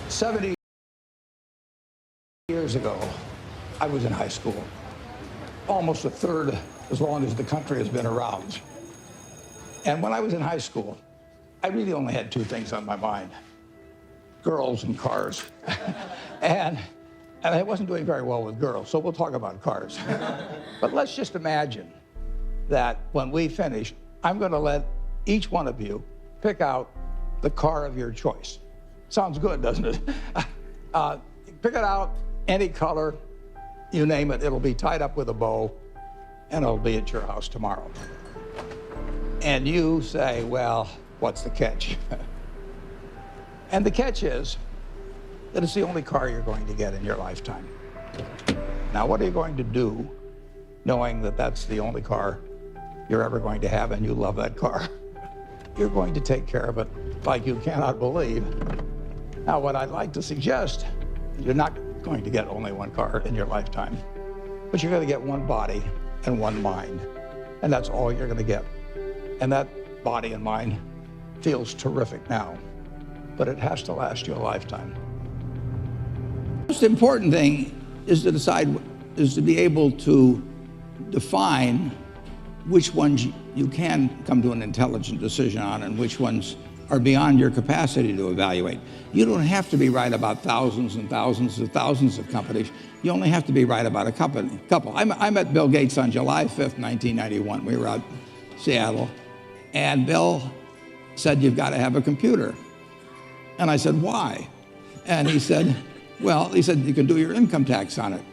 70 years ago, I was in high school, almost a third as long as the country has been around. And when I was in high school, I really only had two things on my mind: girls and cars. and I wasn't doing very well with girls, so we'll talk about cars. But let's just imagine that when we finish, I'm going to let each one of you pick out the car of your choice. Sounds good, doesn't it? Pick it out, any color, you name it. It'll be tied up with a bow, and it'll be at your house tomorrow. And you say, well, what's the catch? And the catch is that it's the only car you're going to get in your lifetime. Now, what are you going to do knowing that that's the only car you're ever going to have and you love that car? You're going to take care of it like you cannot believe. Now, what I'd like to suggest, you're not going to get only one car in your lifetime, but you're going to get one body and one mind, and that's all you're going to get. And that body and mind feels terrific now, but it has to last you a lifetime. The most important thing is to be able to define which ones you can come to an intelligent decision on and which ones are beyond your capacity to evaluate. You don't have to be right about thousands and thousands and thousands of companies. You only have to be right about a couple. I met Bill Gates on July 5th, 1991. We were out in Seattle, and Bill said, "You've got to have a computer." And I said, "Why?" And he said, "Well," he said, "you can do your income tax on it."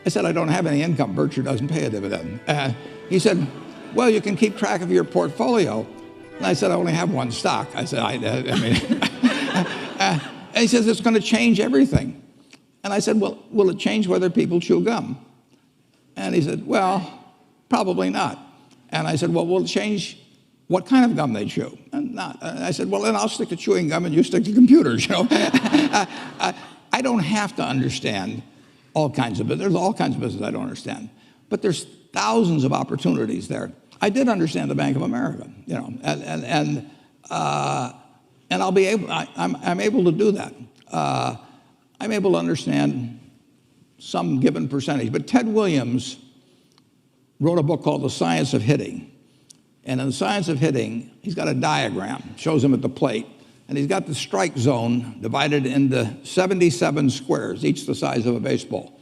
I said, "I don't have any income. Berkshire doesn't pay a dividend." He said, "Well, you can keep track of your portfolio." And I said, "I only have one stock." I said, and he says, "It's going to change everything." And I said, "Well, will it change whether people chew gum?" And he said, "Well, probably not." And I said, "Well, will it change what kind of gum they chew?" And not. And I said, "Well, then I'll stick to chewing gum and you stick to computers, you know." I don't have to understand all kinds of business. There's all kinds of business I don't understand. But there's thousands of opportunities there. I did understand the Bank of America, you know, and I'll be able. I'm able to do that. I'm able to understand some given percentage. But Ted Williams wrote a book called The Science of Hitting, and in The Science of Hitting, he's got a diagram, shows him at the plate, and he's got the strike zone divided into 77 squares, each the size of a baseball.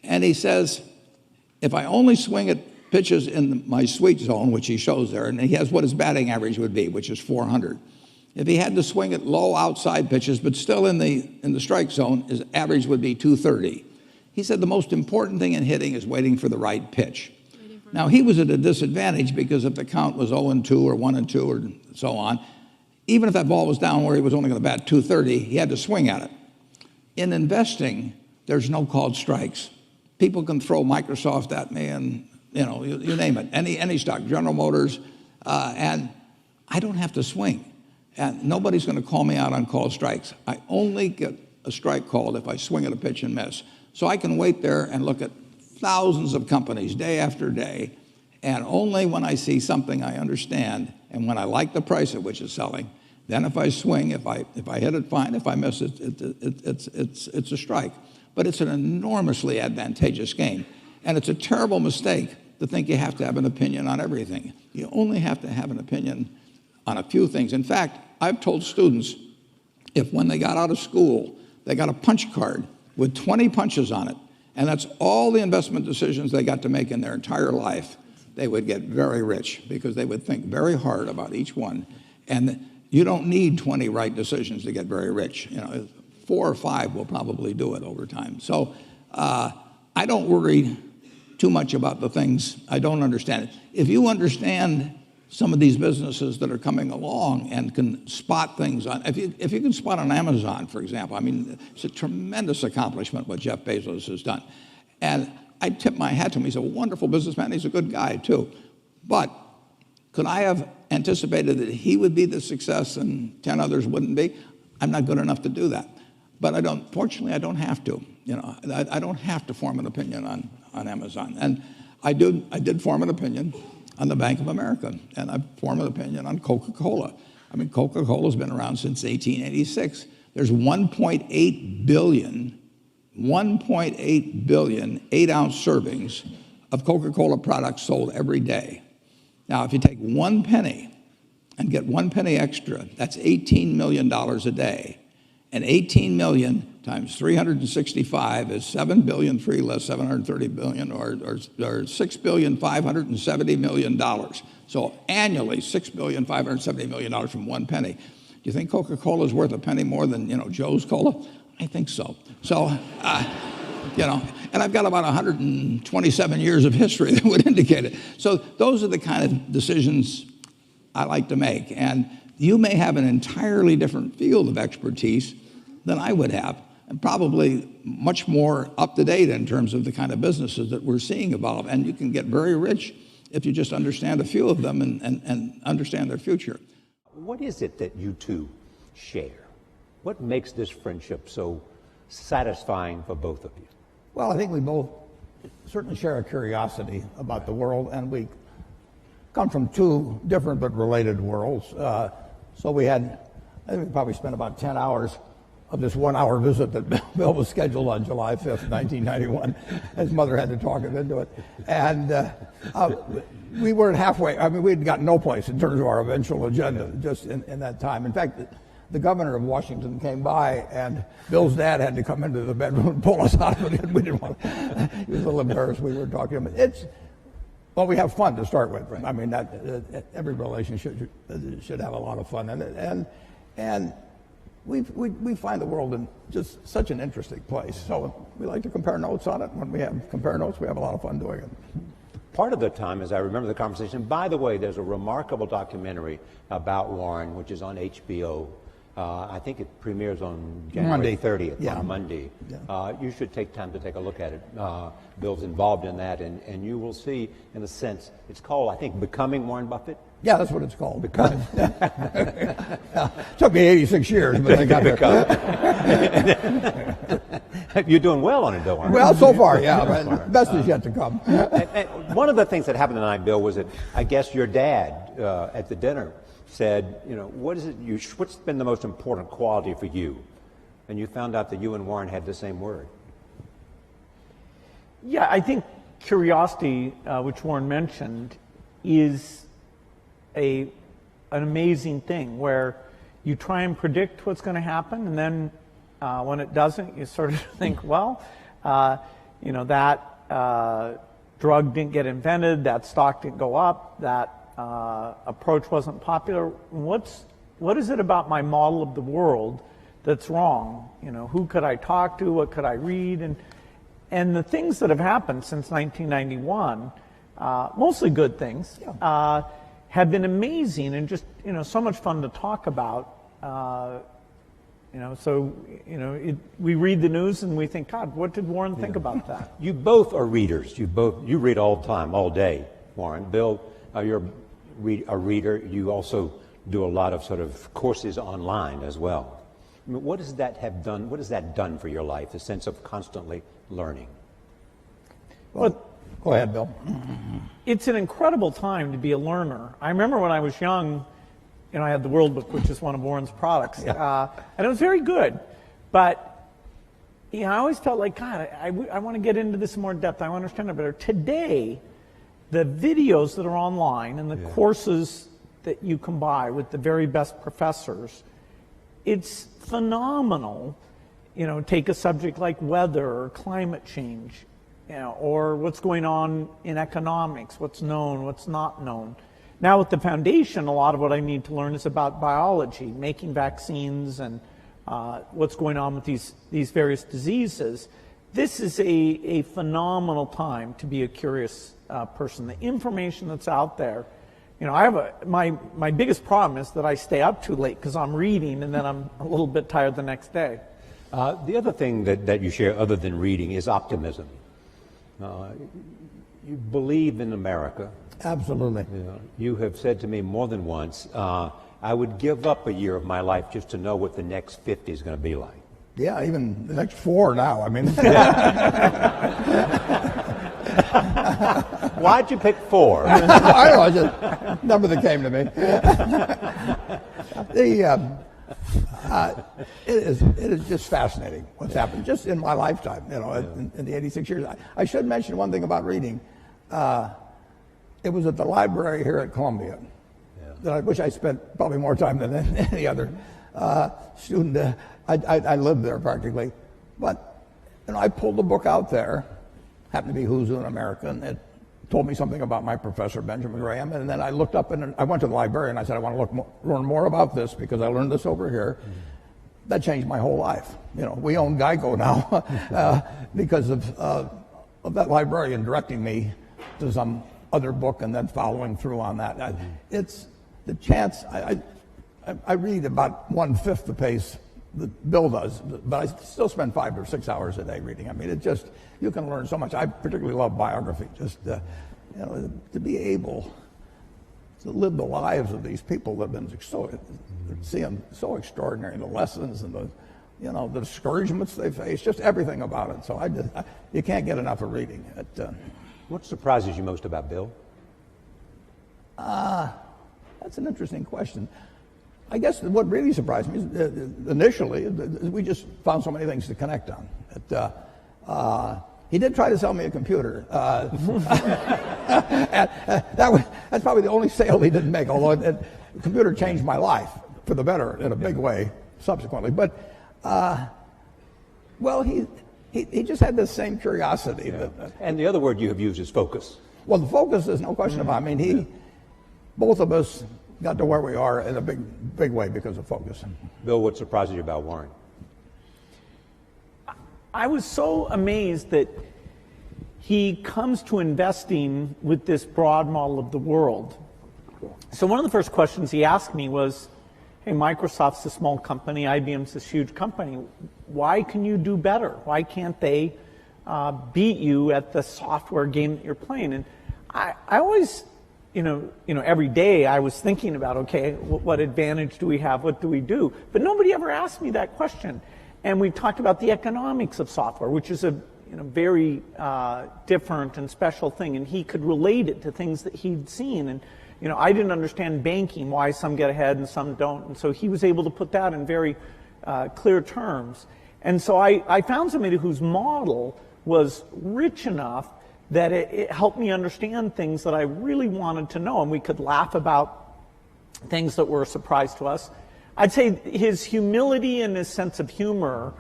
And he says, if I only swing at pitches in my sweet zone, which he shows there, and he has what his batting average would be, which is 400. If he had to swing at low outside pitches, but still in the strike zone, his average would be 230. He said the most important thing in hitting is waiting for the right pitch. Now, he was at a disadvantage because if the count was 0-2 or 1-2 or so on, even if that ball was down where he was only going to bat 230, he had to swing at it. In investing, there's no called strikes. People can throw Microsoft at me and, you know, you name it, any stock, General Motors, and I don't have to swing. And nobody's going to call me out on called strikes. I only get a strike called if I swing at a pitch and miss. So I can wait there and look at thousands of companies day after day, and only when I see something I understand and when I like the price at which it's selling, then if I swing, if I hit it, fine. If I miss it, it's a strike. But it's an enormously advantageous game. And it's a terrible mistake to think you have to have an opinion on everything. You only have to have an opinion on a few things. In fact, I've told students, if when they got out of school, they got a punch card with 20 punches on it, and that's all the investment decisions they got to make in their entire life, they would get very rich because they would think very hard about each one. And you don't need 20 right decisions to get very rich. You know, 4 or 5 will probably do it over time. So I don't worry too much about the things I don't understand. If you understand some of these businesses that are coming along and can spot things on, if you can spot on Amazon, for example, I mean, it's a tremendous accomplishment what Jeff Bezos has done. And I tip my hat to him. He's a wonderful businessman. He's a good guy, too. But could I have anticipated that he would be the success and 10 others wouldn't be? I'm not good enough to do that. But fortunately, I don't have to. You know, I don't have to form an opinion on Amazon. And I did form an opinion on the Bank of America, and I formed an opinion on Coca-Cola. I mean, Coca-Cola's been around since 1886. There's 1.8 billion 8-ounce servings of Coca-Cola products sold every day. Now, if you take 1 penny and get 1 penny extra, that's $18 million a day. And 18 million times 365 is 7 billion, 3 less 730 billion, or $6,570,000,000. So annually, $6,570,000,000 from 1 penny. Do you think Coca-Cola is worth a penny more than, Joe's Cola? I think so. So, and I've got about 127 years of history that would indicate it. So those are the kind of decisions I like to make. And you may have an entirely different field of expertise than I would have, and probably much more up to date in terms of the kind of businesses that we're seeing evolve. And you can get very rich if you just understand a few of them and understand their future. What is it that you two share? What makes this friendship so satisfying for both of you? Well, I think we both certainly share a curiosity about the world, and we come from two different but related worlds. So I think we probably spent about 10 hours of this 1-hour visit that Bill was scheduled on July 5th, 1991. His mother had to talk him into it. And we weren't halfway. I mean, we had gotten no place in terms of our eventual agenda just in that time. In fact, the governor of Washington came by, and Bill's dad had to come into the bedroom and pull us out of it. We didn't want to. He was a little embarrassed we were talking to him. Well, we have fun to start with. Right. I mean, every relationship should have a lot of fun in it. And we find the world in just such an interesting place. So we like to compare notes on it. When we compare notes, we have a lot of fun doing it. Part of the time, as I remember the conversation, by the way, there's a remarkable documentary about Warren, which is on HBO. I think it premieres on January 30th, on Monday. Yeah. You should take time to take a look at it. Bill's involved in that, and you will see, in a sense, it's called, I think, Becoming Warren Buffett. Yeah, that's what it's called. Becoming. Took me 86 years, but I got there. You're doing well on it, though, aren't you? Well, so far, yeah. But best is yet to come. And one of the things that happened tonight, Bill, was that I guess your dad at the dinner said, what's been the most important quality for you? And you found out that you and Warren had the same word. Yeah, I think curiosity, which Warren mentioned, is an amazing thing where you try and predict what's going to happen, and then when it doesn't, you sort of think, well, that drug didn't get invented, that stock didn't go up, that approach wasn't popular. What is it about my model of the world that's wrong? Who could I talk to? What could I read? And the things that have happened since 1991, mostly good things, have been amazing and just so much fun to talk about. We read the news and we think, God, what did Warren think about that? You both are readers. You read all the time, all day, Warren. Bill, you're a reader. You also do a lot of sort of courses online as well. I mean, what does that have done? What has that done for your life? The sense of constantly learning. Well, go ahead, Bill. It's an incredible time to be a learner. I remember when I was young, I had the World Book, which is one of Warren's products, and it was very good. But I always felt like, God, I want to get into this in more depth. I want to understand it better. Today, the videos that are online and the courses that you can buy with the very best professors, it's phenomenal. Take a subject like weather or climate change, or what's going on in economics, what's known, what's not known. Now with the foundation, a lot of what I need to learn is about biology, making vaccines, and what's going on with these various diseases. This is a phenomenal time to be a curious person. The information that's out there, I have my biggest problem is that I stay up too late because I'm reading and then I'm a little bit tired the next day. The other thing that you share other than reading is optimism. You believe in America. Absolutely. You have said to me more than once, I would give up a year of my life just to know what the next 50 is going to be like. Yeah, even the next 4 now. I mean, why'd you pick 4? I don't know, just number that came to me. It is just fascinating what's happened just in my lifetime, in the 86 years. I should mention one thing about reading. It was at the library here at Columbia that I wish I spent probably more time than any other student. I lived there practically. But I pulled the book out there, happened to be Who's Who in America, and it told me something about my professor, Benjamin Graham. And then I looked up and I went to the library and I said, I want to learn more about this because I learned this over here. That changed my whole life. We own Geico now because of that librarian directing me to some other book and then following through on that. It's the chance. I read about 1/5 the pace that Bill does, but I still spend 5 or 6 hours a day reading. I mean, you can learn so much. I particularly love biography. Just to be able to live the lives of these people that have been so extraordinary, the lessons and the discouragements they face, just everything about it. So you can't get enough of reading. What surprises you most about Bill? That's an interesting question. I guess what really surprised me is initially we just found so many things to connect on. He did try to sell me a computer. That's probably the only sale he didn't make, although the computer changed my life for the better in a big way subsequently. But, he just had this same curiosity. Yeah. And the other word you have used is focus. Well, the focus is no question about it. I mean, both of us got to where we are in a big way because of focus. Bill, what surprises you about Warren? I was so amazed that he comes to investing with this broad model of the world. So one of the first questions he asked me was, hey, Microsoft's a small company, IBM's this huge company. Why can you do better? Why can't they beat you at the software game that you're playing? And I always, every day I was thinking about, okay, what advantage do we have? What do we do? But nobody ever asked me that question. And we talked about the economics of software, which is a very different and special thing. And he could relate it to things that he'd seen. And I didn't understand banking, why some get ahead and some don't. And so he was able to put that in very clear terms. And so I found somebody whose model was rich enough that it helped me understand things that I really wanted to know. And we could laugh about things that were a surprise to us. I'd say his humility and his sense of humor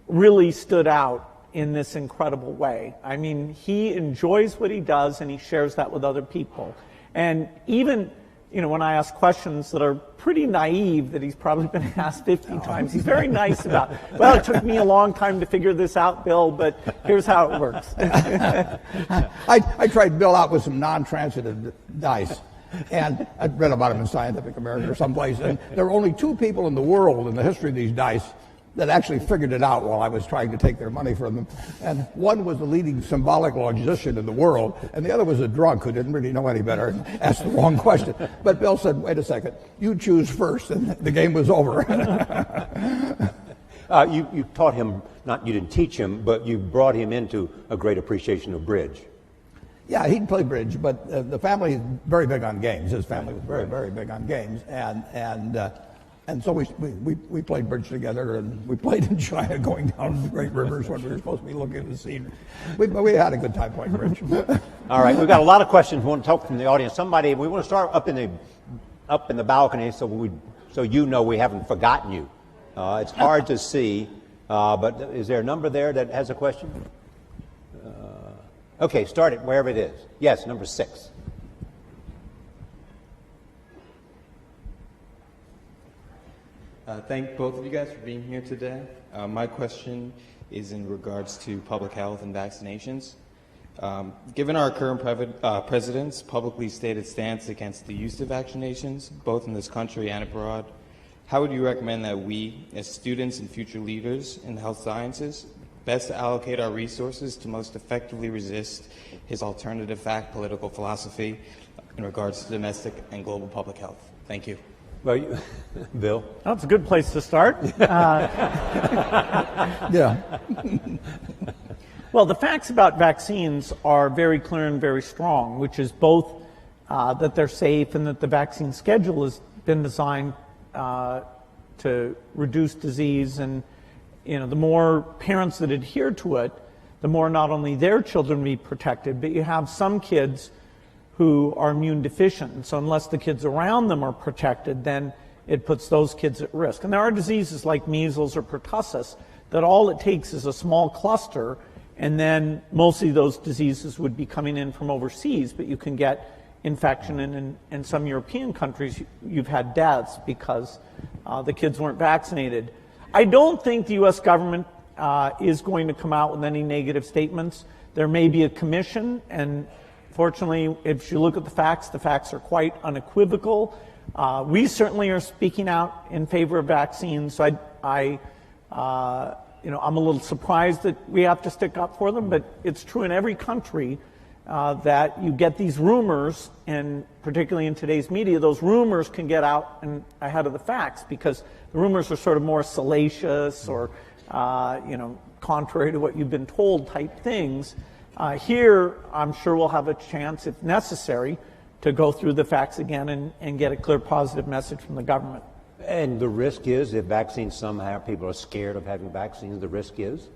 really stood out in this incredible way. I mean, he enjoys what he does and he shares that with other people. And even, when I ask questions that are pretty naive that he's probably been asked 50 times, he's very nice about, well, it took me a long time to figure this out, Bill, but here's how it works. I tried Bill out with some non-transitive dice. And I'd read about him in Scientific American or someplace. And there were only 2 people in the world in the history of these dice that actually figured it out while I was trying to take their money from them. And one was the leading symbolic logician in the world, and the other was a drunk who didn't really know any better and asked the wrong question. But Bill said, wait a second, you choose first, and the game was over. You taught him, you didn't teach him, but you brought him into a great appreciation of bridge. Yeah, he'd play bridge, but the family is very big on games. His family was very, very big on games, and so we played bridge together, and we played in China, going down the great rivers when we were supposed to be looking at the scenery. We had a good time playing bridge. All right, we've got a lot of questions we want to talk from the audience. We want to start up in the balcony, so we haven't forgotten you. It's hard to see, but is there a number there that has a question? Okay, start it wherever it is. Yes, number 6. Thank both of you guys for being here today. My question is in regards to public health and vaccinations. Given our current president's publicly stated stance against the use of vaccinations, both in this country and abroad, how would you recommend that we, as students and future leaders in the health sciences, best allocate our resources to most effectively resist his alternative fact political philosophy in regards to domestic and global public health? Thank you. Well, Bill? That's a good place to start. Yeah. Well, the facts about vaccines are very clear and very strong, which is both that they're safe and that the vaccine schedule has been designed to reduce disease. And the more parents that adhere to it, the more not only their children be protected, but you have some kids who are immune deficient. And so unless the kids around them are protected, then it puts those kids at risk. And there are diseases like measles or pertussis that all it takes is a small cluster, and then mostly those diseases would be coming in from overseas, but you can get infection, and in some European countries you've had deaths because the kids weren't vaccinated. I don't think the U.S. government is going to come out with any negative statements. There may be a commission, and fortunately, if you look at the facts are quite unequivocal. We certainly are speaking out in favor of vaccines. So I'm a little surprised that we have to stick up for them, but it's true in every country that you get these rumors, and particularly in today's media, those rumors can get out and ahead of the facts because the rumors are sort of more salacious or contrary to what you've been told type things. Here, I'm sure we'll have a chance, if necessary, to go through the facts again and get a clear positive message from the government. And the risk is, if vaccines somehow, people are scared of having vaccines, the risk is?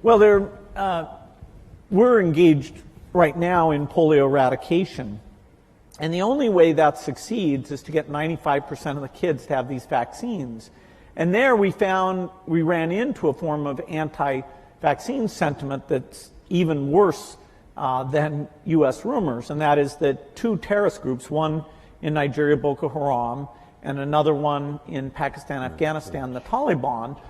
Well, we're engaged right now in polio eradication. And the only way that succeeds is to get 95% of the kids to have these vaccines. And there we ran into a form of anti-vaccine sentiment that's even worse than U.S. rumors, and that is that two terrorist groups, one in Nigeria, Boko Haram, and another one in Pakistan, Afghanistan, the Taliban,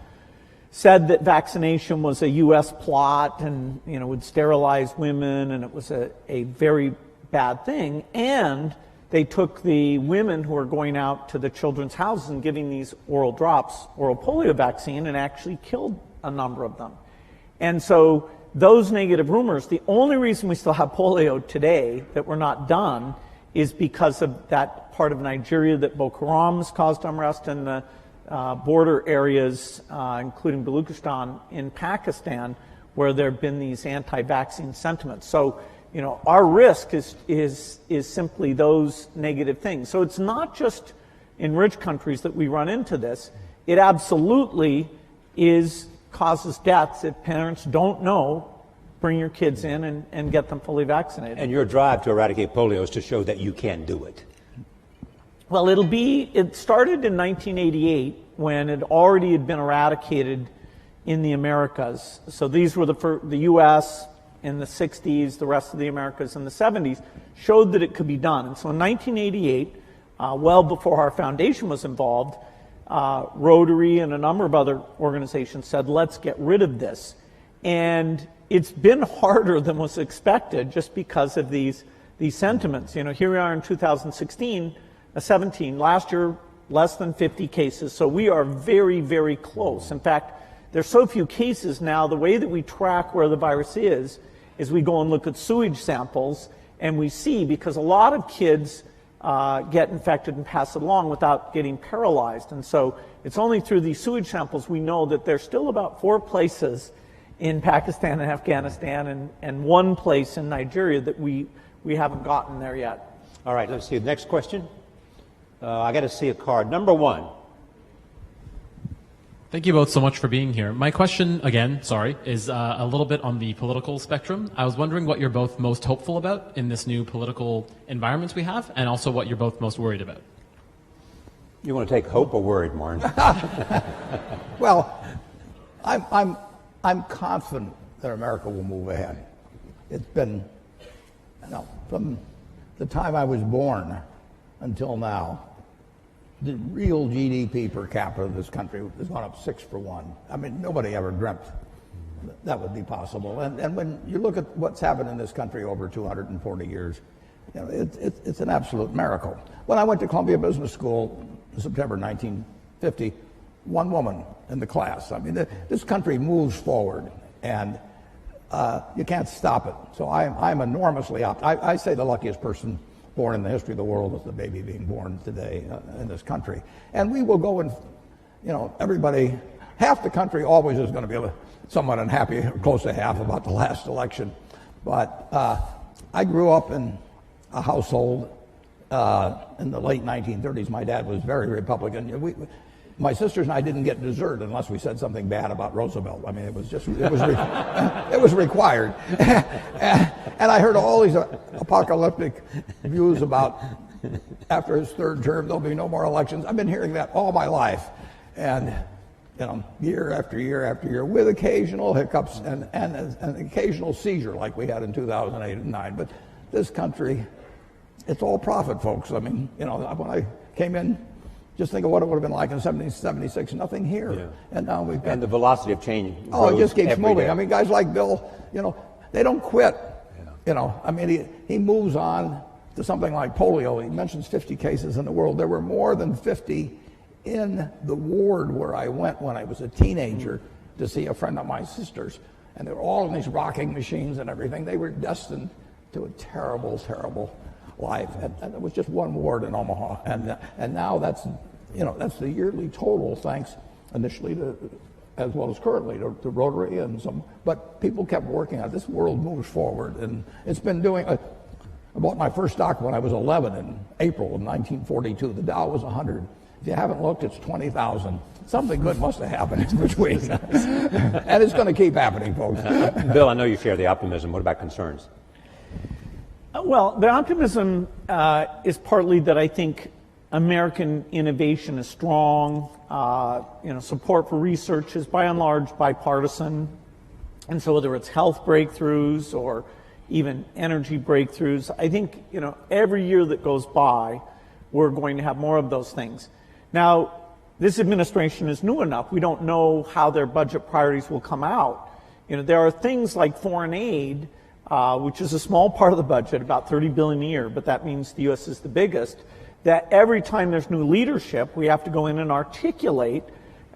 said that vaccination was a U.S. plot and would sterilize women, and it was a very bad thing. And they took the women who were going out to the children's houses and giving these oral drops, oral polio vaccine, and actually killed a number of them. And so those negative rumors, the only reason we still have polio today, that we're not done, is because of that part of Nigeria that Boko Haram has caused unrest, and the border areas, including Baluchistan in Pakistan, where there have been these anti-vaccine sentiments. So, our risk is simply those negative things. So it's not just in rich countries that we run into this. It absolutely causes deaths if parents don't know. Bring your kids in and get them fully vaccinated. And your drive to eradicate polio is to show that you can do it. Well, it started in 1988 when it already had been eradicated in the Americas. So these were the U.S. in the 60s, the rest of the Americas in the 70s, showed that it could be done. And so in 1988, well before our foundation was involved, Rotary and a number of other organizations said, let's get rid of this. And it's been harder than was expected just because of these sentiments. Here we are in 2017, last year, less than 50 cases. So we are very, very close. In fact, there's so few cases now, the way that we track where the virus is we go and look at sewage samples, and we see, because a lot of kids get infected and pass it along without getting paralyzed. And so it's only through these sewage samples we know that there's still about 4 places in Pakistan and Afghanistan and 1 place in Nigeria that we haven't gotten there yet. All right, let's see the next question. I got to see a card. Number 1. Thank you both so much for being here. My question, again, is a little bit on the political spectrum. I was wondering what you're both most hopeful about in this new political environment we have, and also what you're both most worried about. You want to take hope or worried, Warren? Well, I'm confident that America will move ahead. It's been, from the time I was born until now, the real GDP per capita of this country has gone up 6 for 1. I mean, nobody ever dreamt that would be possible. And when you look at what's happened in this country over 240 years, it's an absolute miracle. When I went to Columbia Business School in September 1950, 1 woman in the class. I mean, this country moves forward, and you can't stop it. So I'm enormously optimistic. I say the luckiest person born in the history of the world is the baby being born today in this country. And we will go and, everybody, half the country always is going to be somewhat unhappy, or close to half, about the last election. But I grew up in a household in the late 1930s. My dad was very Republican. my sisters and I didn't get dessert unless we said something bad about Roosevelt. I mean, it was it was required. And I heard all these apocalyptic views about after his third term there'll be no more elections. I've been hearing that all my life, and year after year after year, with occasional hiccups and an occasional seizure like we had in 2008 and 2009. But this country, it's all profit, folks. I mean, when I came in, just think of what it would have been like in 76, nothing here. Yeah. And now we've got... And the velocity of change Oh, it just keeps every moving. day. I mean, guys like Bill, they don't quit. I mean, he moves on to something like polio. He mentions 50 cases in the world. There were more than 50 in the ward where I went when I was a teenager to see a friend of my sister's. And they were all in these rocking machines and everything. They were destined to a terrible, terrible life, and it was just one ward in Omaha, and now that's the yearly total, thanks initially to, as well as currently to Rotary and some, but people kept working on it. This world moves forward, and it's been doing. I bought my first stock when I was 11 in April of 1942. The Dow was 100. If you haven't looked, it's 20,000. Something good must have happened in between, and it's going to keep happening, folks. Bill, I know you share the optimism. What about concerns? Well, the optimism is partly that I think American innovation is strong. Support for research is by and large bipartisan. And so whether it's health breakthroughs or even energy breakthroughs, I think, every year that goes by, we're going to have more of those things. Now, this administration is new enough. We don't know how their budget priorities will come out. There are things like foreign aid, which is a small part of the budget, about $30 billion a year, but that means the U.S. is the biggest, that every time there's new leadership, we have to go in and articulate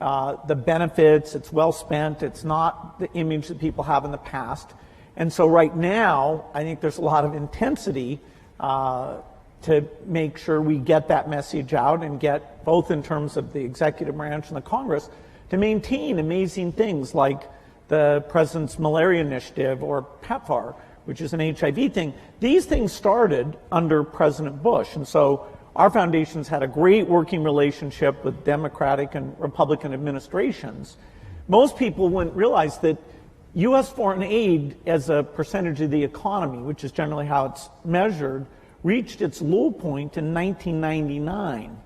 the benefits. It's well spent. It's not the image that people have in the past. And so right now, I think there's a lot of intensity to make sure we get that message out and get, both in terms of the executive branch and the Congress, to maintain amazing things like the President's Malaria Initiative or PEPFAR, which is an HIV thing. These things started under President Bush, and so our foundation's had a great working relationship with Democratic and Republican administrations. Most people wouldn't realize that U.S. foreign aid as a percentage of the economy, which is generally how it's measured, reached its low point in 1999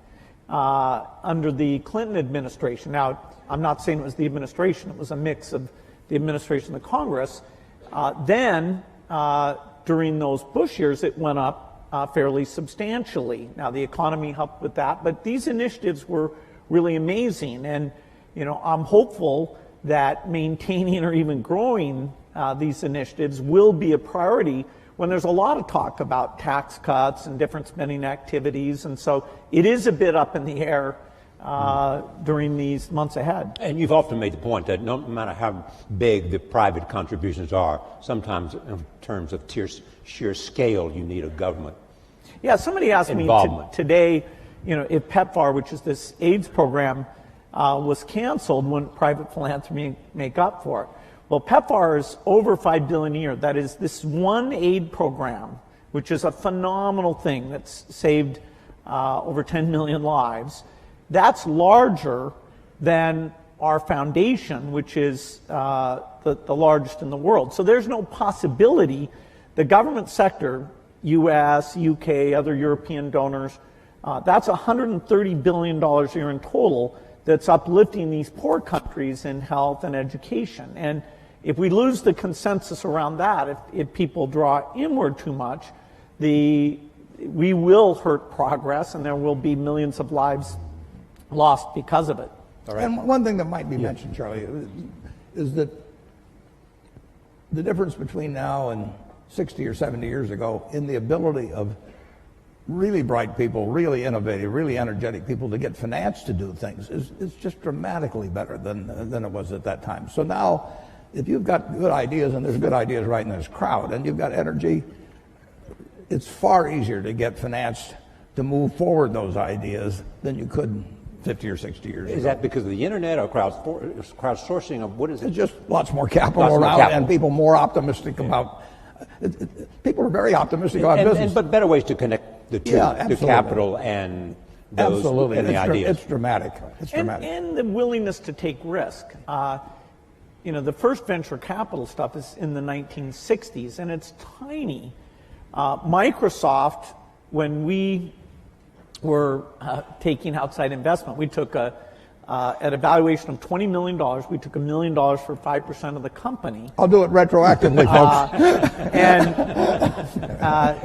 under the Clinton administration. Now, I'm not saying it was the administration, it was a mix of the administration and the Congress. Then, during those Bush years, it went up fairly substantially. Now, the economy helped with that, but these initiatives were really amazing. And, I'm hopeful that maintaining or even growing these initiatives will be a priority when there's a lot of talk about tax cuts and different spending activities. And so it is a bit up in the air during these months ahead. And you've often made the point that no matter how big the private contributions are, sometimes in terms of sheer scale, you need a government. Yeah, somebody asked me today, if PEPFAR, which is this AIDS program, was canceled, wouldn't private philanthropy make up for it? Well, PEPFAR is over $5 billion a year. That is this one aid program, which is a phenomenal thing that's saved over 10 million lives. That's larger than our foundation, which is the largest in the world. So there's no possibility the government sector, U.S., U.K., other European donors, that's $130 billion a year in total that's uplifting these poor countries in health and education. And if we lose the consensus around that, if people draw inward too much, we will hurt progress and there will be millions of lives lost because of it. All right. And one thing that might be mentioned, Charlie, is that the difference between now and 60 or 70 years ago in the ability of really bright people, really innovative, really energetic people to get finance to do things is just dramatically better than it was at that time. So now, if you've got good ideas, and there's good ideas right in this crowd, and you've got energy, it's far easier to get finance to move forward those ideas than you could 50 or 60 years ago. Is that because of the internet or crowdsourcing? Of what is it? It's just lots more capital around and people more optimistic about. People are very optimistic about business. But better ways to connect the two, the capital and those Absolutely. and the ideas. It's dramatic. It's dramatic. And the willingness to take risk. The first venture capital stuff is in the 1960s, and it's tiny. Microsoft, when we were taking outside investment, we took at a valuation of $20 million, we took $1 million for 5% of the company. I'll do it retroactively, folks.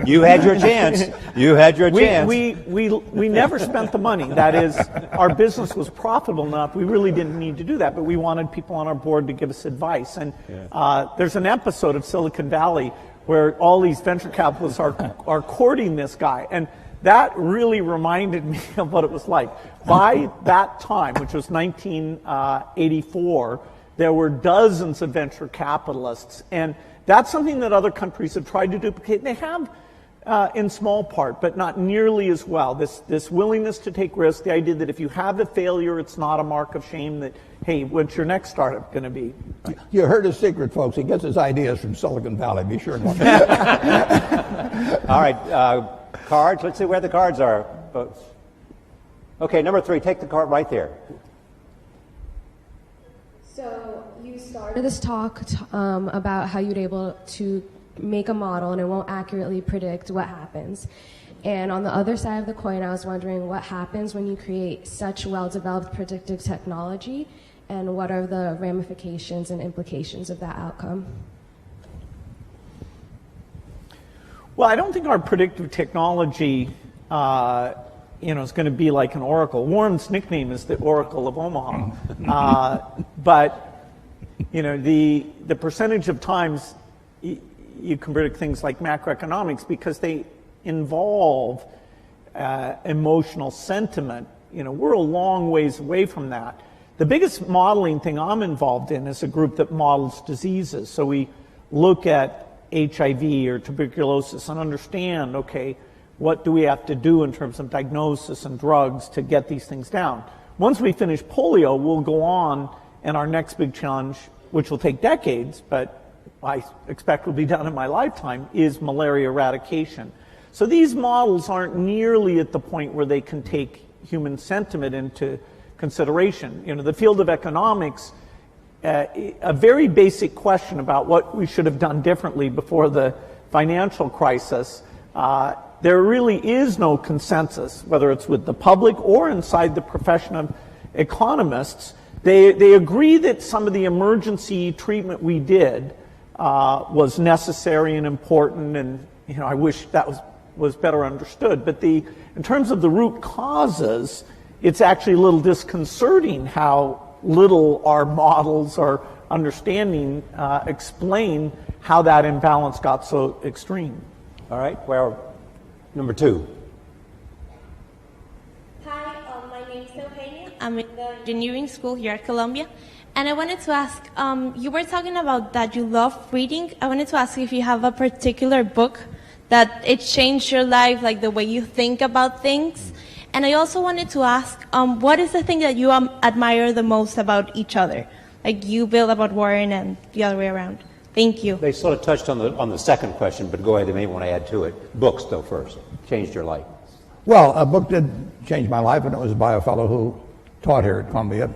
You had your chance. You had your chance. We never spent the money. That is, our business was profitable enough. We really didn't need to do that, but we wanted people on our board to give us advice. And there's an episode of Silicon Valley where all these venture capitalists are courting this guy. And that really reminded me of what it was like. By that time, which was 1984, there were dozens of venture capitalists. And that's something that other countries have tried to duplicate. They have in small part, but not nearly as well. This willingness to take risks, the idea that if you have a failure, it's not a mark of shame, that, hey, what's your next startup going to be? You heard his secret, folks. He gets his ideas from Silicon Valley. Be sure to. All right, cards. Let's see where the cards are, folks. Okay, number 3, take the card right there. So you started this talk about how you'd able to make a model and it won't accurately predict what happens. And on the other side of the coin, I was wondering what happens when you create such well-developed predictive technology, and what are the ramifications and implications of that outcome? Well, I don't think our predictive technology is going to be like an oracle. Warren's nickname is the Oracle of Omaha. But the percentage of times you can predict things like macroeconomics, because they involve emotional sentiment. We're a long ways away from that. The biggest modeling thing I'm involved in is a group that models diseases. So we look at HIV or tuberculosis and understand, okay, what do we have to do in terms of diagnosis and drugs to get these things down? Once we finish polio, we'll go on, and our next big challenge, which will take decades, but I expect will be done in my lifetime, is malaria eradication. So these models aren't nearly at the point where they can take human sentiment into consideration. The field of economics, a very basic question about what we should have done differently before the financial crisis, there really is no consensus, whether it's with the public or inside the profession of economists. They agree that some of the emergency treatment we did was necessary and important, and I wish that was better understood. But in terms of the root causes, it's actually a little disconcerting how little our models or understanding explain how that imbalance got so extreme. All right, well, number 2. Hi, my name is Eugenia. I'm in the engineering school here at Columbia. And I wanted to ask, you were talking about that you love reading. I wanted to ask if you have a particular book that it changed your life, like the way you think about things. And I also wanted to ask, what is the thing that you admire the most about each other? Like you, Bill, about Warren, and the other way around. Thank you. They sort of touched on the second question, but go ahead, they may want to add to it. Books, though, first. Changed your life. Well, a book did change my life, and it was by a fellow who taught here at Columbia,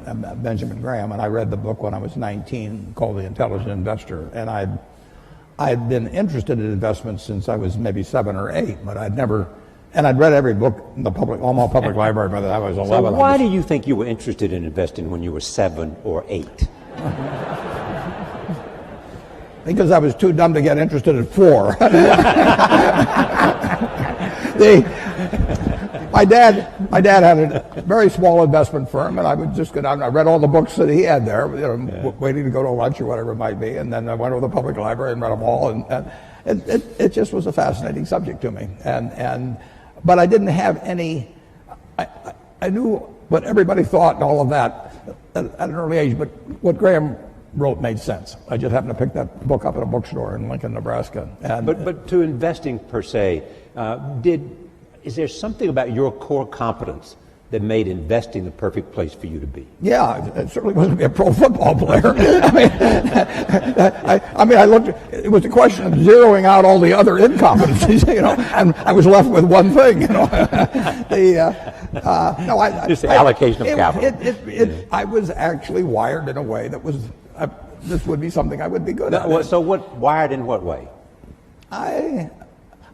Benjamin Graham, and I read the book when I was 19, called The Intelligent Investor. And I'd been interested in investments since I was maybe 7 or 8, but I'd never, and I'd read every book in the Omaha Public Library by the time I was 11. So why do you think you were interested in investing when you were 7 or 8? Because I was too dumb to get interested at 4. My dad had a very small investment firm, and I would just go down and I read all the books that he had there, waiting to go to lunch or whatever it might be, and then I went over to the public library and read them all, and it just was a fascinating subject to me. But I didn't have any. I knew what everybody thought and all of that at an early age, but what Graham wrote made sense. I just happened to pick that book up at a bookstore in Lincoln, Nebraska. But to investing per se, is there something about your core competence that made investing the perfect place for you to be? Yeah, it certainly wasn't to be a pro football player. I looked. It was a question of zeroing out all the other incompetencies, and I was left with one thing, Just the allocation of capital. I was actually wired in a way that was. This would be something I would be good at. So what wired in what way?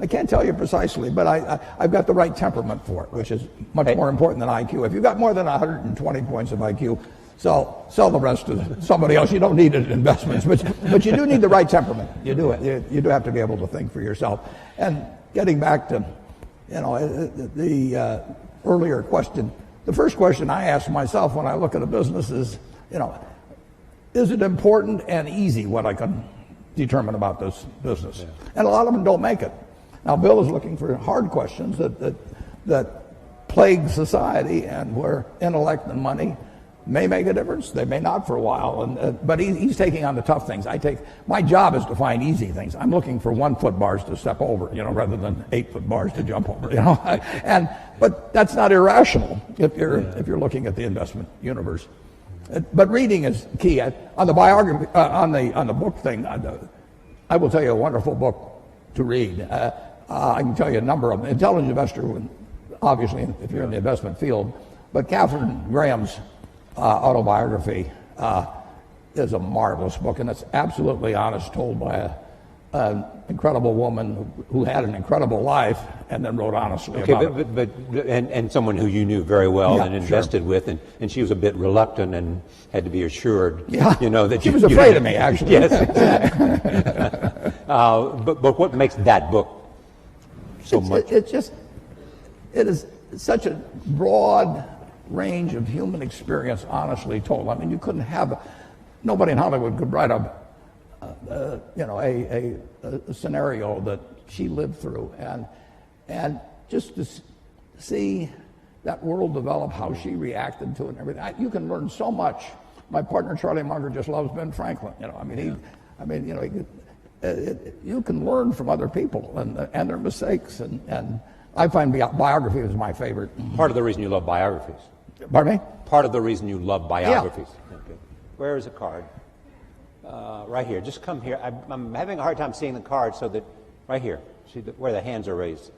I can't tell you precisely, but I've got the right temperament for it, which is much more important than IQ. If you've got more than 120 points of IQ, sell the rest to somebody else. You don't need it in investments, but you do need the right temperament. You do. You do have to be able to think for yourself. And getting back to, the earlier question, the first question I ask myself when I look at a business is, is it important and easy what I can determine about this business? Yeah. And a lot of them don't make it. Now, Bill is looking for hard questions that plague society, and where intellect and money may make a difference. They may not for a while, but he's taking on the tough things. My job is to find easy things. I'm looking for 1 foot bars to step over, rather than 8 foot bars to jump over, But that's not irrational if you're looking at the investment universe. But reading is key. On the biography, on the book thing, I will tell you a wonderful book to read. I can tell you a number of them. Intelligent Investor, obviously, if you're in the investment field. But Katharine Graham's autobiography is a marvelous book, and it's absolutely honest, told by an incredible woman who had an incredible life and then wrote honestly about it. But someone who you knew very well and invested with, and she was a bit reluctant and had to be assured, that she was afraid of me, actually. Yes. But what makes that book so much? It is such a broad range of human experience, honestly told. I mean, you couldn't have, nobody in Hollywood could write a scenario that she lived through, and just to see that world develop, how she reacted to it and everything. You can learn so much. My partner Charlie Munger just loves Ben Franklin. You can learn from other people and their mistakes, and I find biography is my favorite. Part of the reason you love biographies. Pardon me? Part of the reason you love biographies. Yeah. Okay. Where is a card? Right here. Just come here. I'm having a hard time seeing the card, so that right here. See where the hands are raised.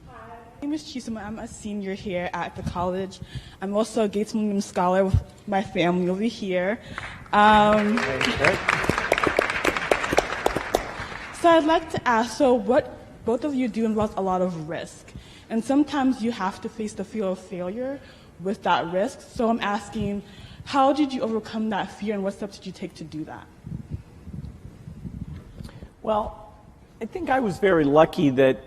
Hi, my name is Chisholm. I'm a senior here at the college. I'm also a Gates Millennium Scholar with my family over here. So I'd like to ask, what both of you do involves a lot of risk. And sometimes you have to face the fear of failure with that risk. So I'm asking, how did you overcome that fear, and what steps did you take to do that? Well, I think I was very lucky that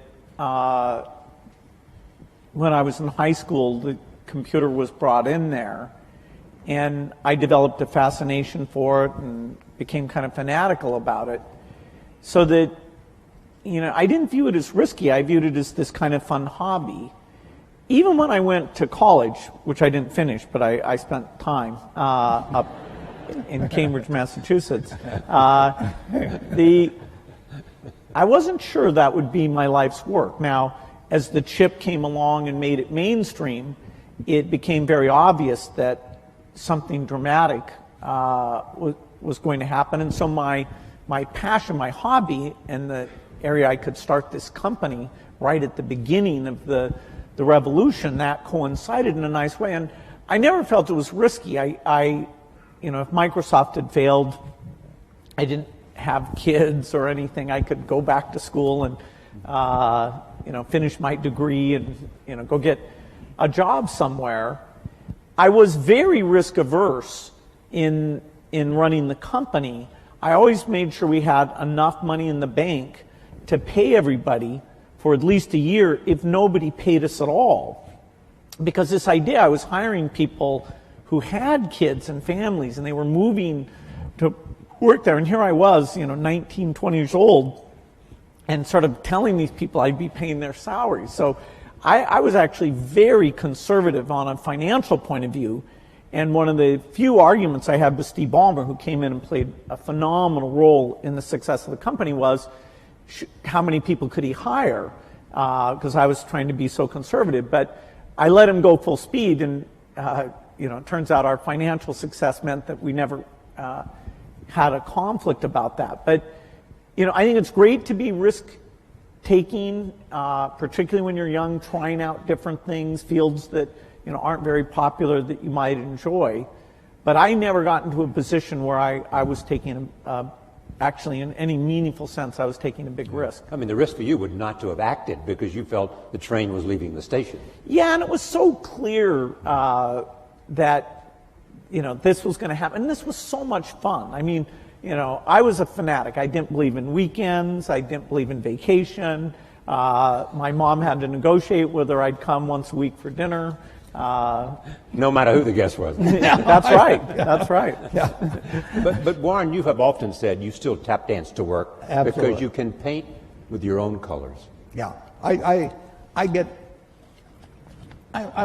when I was in high school, the computer was brought in there, and I developed a fascination for it and became kind of fanatical about it. So that, I didn't view it as risky. I viewed it as this kind of fun hobby. Even when I went to college, which I didn't finish, but I spent time up in Cambridge, Massachusetts, I wasn't sure that would be my life's work. Now, as the chip came along and made it mainstream, it became very obvious that something dramatic was going to happen. And so my passion, my hobby, and the area I could start this company right at the beginning of the revolution, that coincided in a nice way. And I never felt it was risky. If Microsoft had failed, I didn't have kids or anything. I could go back to school and finish my degree and go get a job somewhere. I was very risk averse in running the company. I always made sure we had enough money in the bank to pay everybody for at least a year if nobody paid us at all. Because this idea, I was hiring people who had kids and families, and they were moving to work there. And here I was, 19, 20 years old, and sort of telling these people I'd be paying their salaries. So I was actually very conservative on a financial point of view. And one of the few arguments I had with Steve Ballmer, who came in and played a phenomenal role in the success of the company, was how many people could he hire? because I was trying to be so conservative. But I let him go full speed, and it turns out our financial success meant that we never had a conflict about that. But I think it's great to be risk-taking, particularly when you're young, trying out different things, fields that aren't very popular that you might enjoy. But I never got into a position where I was taking, actually in any meaningful sense, I was taking a big risk. I mean, the risk for you would not to have acted because you felt the train was leaving the station. Yeah, and it was so clear that this was going to happen. And this was so much fun. I mean, I was a fanatic. I didn't believe in weekends. I didn't believe in vacation. My mom had to negotiate whether I'd come once a week for dinner. No matter who the guest was. Yeah, that's right. That's right. Yeah. But Warren, you have often said you still tap dance to work. Absolutely. Because you can paint with your own colors. Yeah. I'm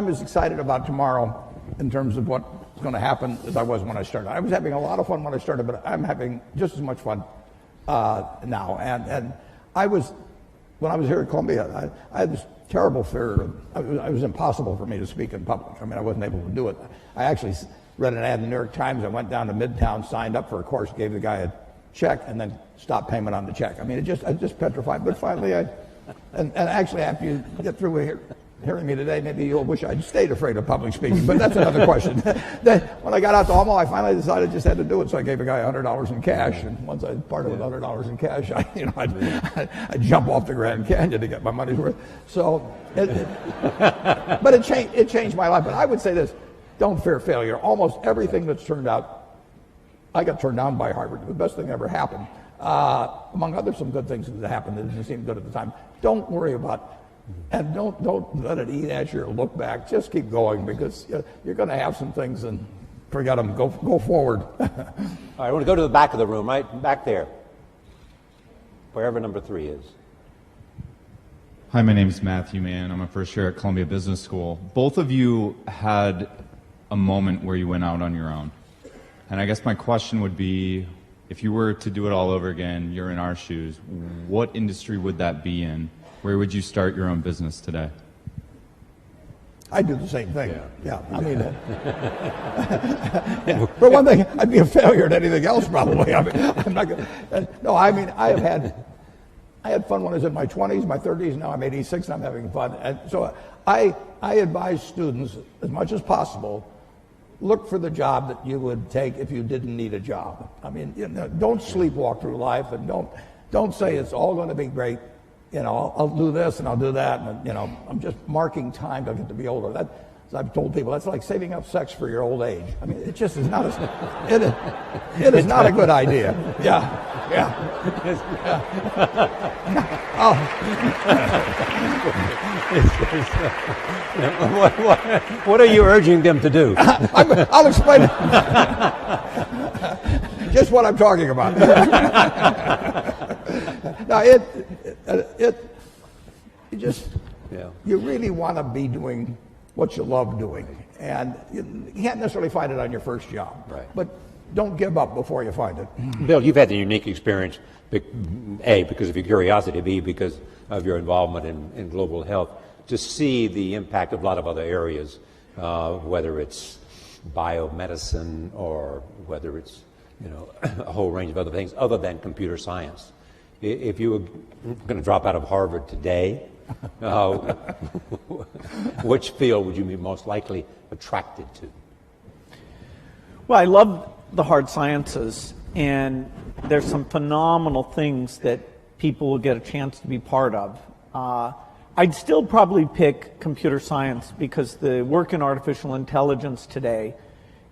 as excited about tomorrow in terms of what's going to happen as I was when I started. I was having a lot of fun when I started, but I'm having just as much fun now. And when I was here at Columbia, I had this terrible fear. It was impossible for me to speak in public. I mean, I wasn't able to do it. I actually read an ad in the New York Times. I went down to Midtown, signed up for a course, gave the guy a check, and then stopped payment on the check. I mean, I was just petrified. But finally, and actually, after you get through hearing me today, maybe you'll wish I'd stayed afraid of public speaking, but that's another question. Then, when I got out to Omaha, I finally decided I just had to do it, so I gave a guy $100 in cash, and once I parted with $100 in cash, I'd jump off the Grand Canyon to get my money's worth. So, but it changed my life. But I would say this: don't fear failure. Almost everything that's turned out, I got turned down by Harvard. The best thing ever happened. Among other some good things that happened that didn't seem good at the time. Don't worry about. And don't let it eat at you or look back. Just keep going, because you're going to have some things and forget them. Go forward. All right, I want to go to the back of the room, right back there, wherever number 3 is. Hi, my name is Matthew Mann. I'm a first year at Columbia Business School. Both of you had a moment where you went out on your own. And I guess my question would be, if you were to do it all over again, you're in our shoes, what industry would that be in? Where would you start your own business today? I'd do the same thing. Yeah. I mean, for one thing, I'd be a failure at anything else probably. I mean, I'm not gonna, no, I mean, I had fun when I was in my 20s, my 30s. Now I'm 86 and I'm having fun. And so I advise students, as much as possible, look for the job that you would take if you didn't need a job. I mean, don't sleepwalk through life, and don't say it's all going to be great. I'll do this and I'll do that, and I'm just marking time till I get to be older. That, as I've told people, that's like saving up sex for your old age. I mean, it just is not it is not a good idea. Yeah. What are you urging them to do? I'll explain it. Just what I'm talking about. Now, you really want to be doing what you love doing, and you can't necessarily find it on your first job. Right. But don't give up before you find it. Bill, you've had the unique experience, A, because of your curiosity, B, because of your involvement in global health, to see the impact of a lot of other areas, whether it's biomedicine or whether it's a whole range of other things other than computer science. If you were going to drop out of Harvard today, which field would you be most likely attracted to? Well, I love the hard sciences, and there's some phenomenal things that people will get a chance to be part of. I'd still probably pick computer science, because the work in artificial intelligence today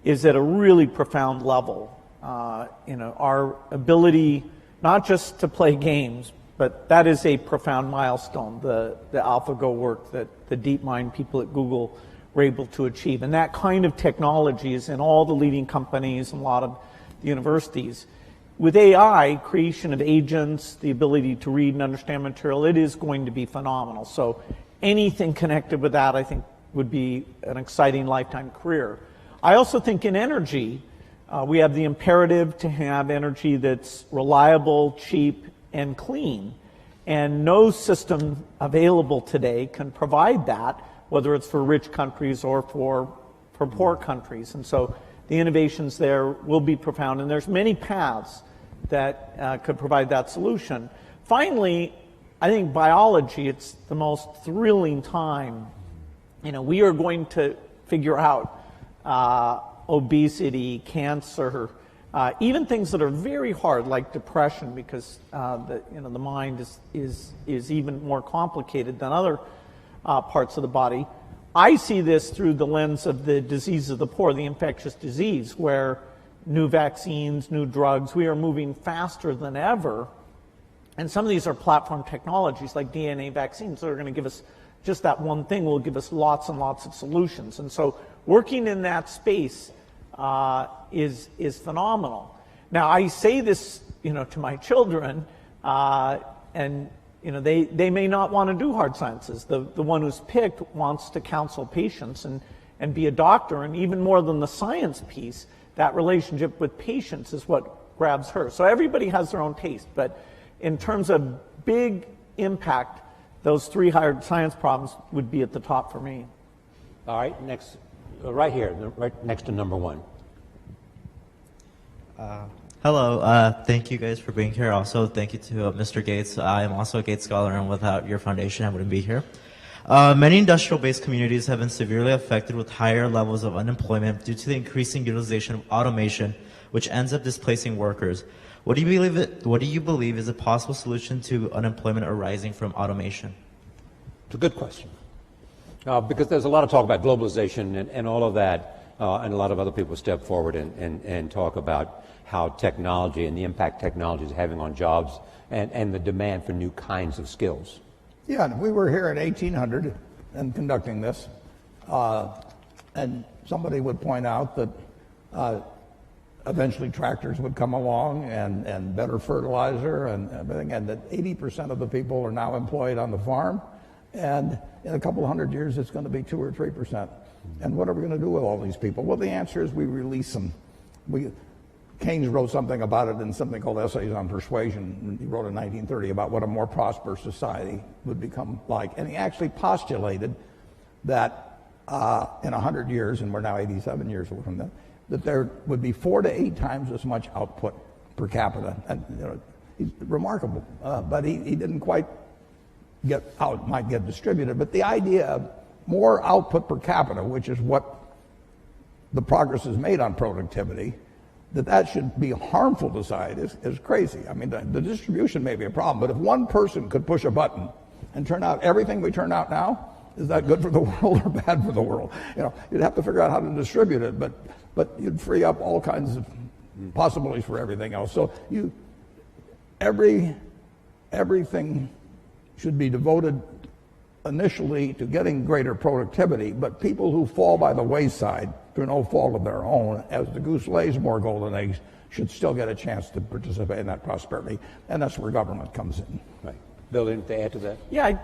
is at a really profound level. Our ability not just to play games, but that is a profound milestone, the AlphaGo work that the DeepMind people at Google were able to achieve. And that kind of technology is in all the leading companies and a lot of the universities. With AI, creation of agents, the ability to read and understand material, it is going to be phenomenal. So anything connected with that, I think, would be an exciting lifetime career. I also think in energy, we have the imperative to have energy that's reliable, cheap, and clean. And no system available today can provide that, whether it's for rich countries or for poor countries. And so the innovations there will be profound, and there's many paths that could provide that solution. Finally, I think biology, it's the most thrilling time. We are going to figure out obesity, cancer, even things that are very hard, like depression, because the mind is even more complicated than other parts of the body. I see this through the lens of the disease of the poor, the infectious disease, where new vaccines, new drugs, we are moving faster than ever. And some of these are platform technologies like DNA vaccines that are going to give us just that one thing will give us lots and lots of solutions. And so working in that space is phenomenal. Now, I say this, to my children, and they may not want to do hard sciences. The one who's picked wants to counsel patients and be a doctor, and even more than the science piece, that relationship with patients is what grabs her. So everybody has their own taste, but in terms of big impact, those 3 hard science problems would be at the top for me. All right, next, right here, right next to number 1. Hello, thank you guys for being here. Also, thank you to Mr. Gates. I am also a Gates Scholar, and without your foundation, I wouldn't be here. Many industrial-based communities have been severely affected with higher levels of unemployment due to the increasing utilization of automation, which ends up displacing workers. What do you believe is a possible solution to unemployment arising from automation? It's a good question. Because there's a lot of talk about globalization and all of that, and a lot of other people step forward and talk about how technology and the impact technology is having on jobs and the demand for new kinds of skills. Yeah, we were here in 1800 and conducting this, and somebody would point out that eventually tractors would come along and better fertilizer and everything, and that 80% of the people are now employed on the farm, and in a couple of hundred years it's going to be 2 or 3%. And what are we going to do with all these people? Well, the answer is we release them. Keynes wrote something about it in something called Essays on Persuasion. He wrote in 1930 about what a more prosperous society would become like. And he actually postulated that in 100 years, and we're now 87 years from that there would be 4 to 8 times as much output per capita. And he's remarkable, but he didn't quite get how it might get distributed. But the idea of more output per capita, which is what the progress is made on productivity, that should be harmful to society is crazy. I mean, the distribution may be a problem, but if one person could push a button and turn out everything we turn out now, is that good for the world or bad for the world? You'd have to figure out how to distribute it, but you'd free up all kinds of possibilities for everything else. So everything should be devoted initially to getting greater productivity, but people who fall by the wayside through no fault of their own, as the goose lays more golden eggs, should still get a chance to participate in that prosperity, and that's where government comes in. Right. Bill, anything to add to that? Yeah,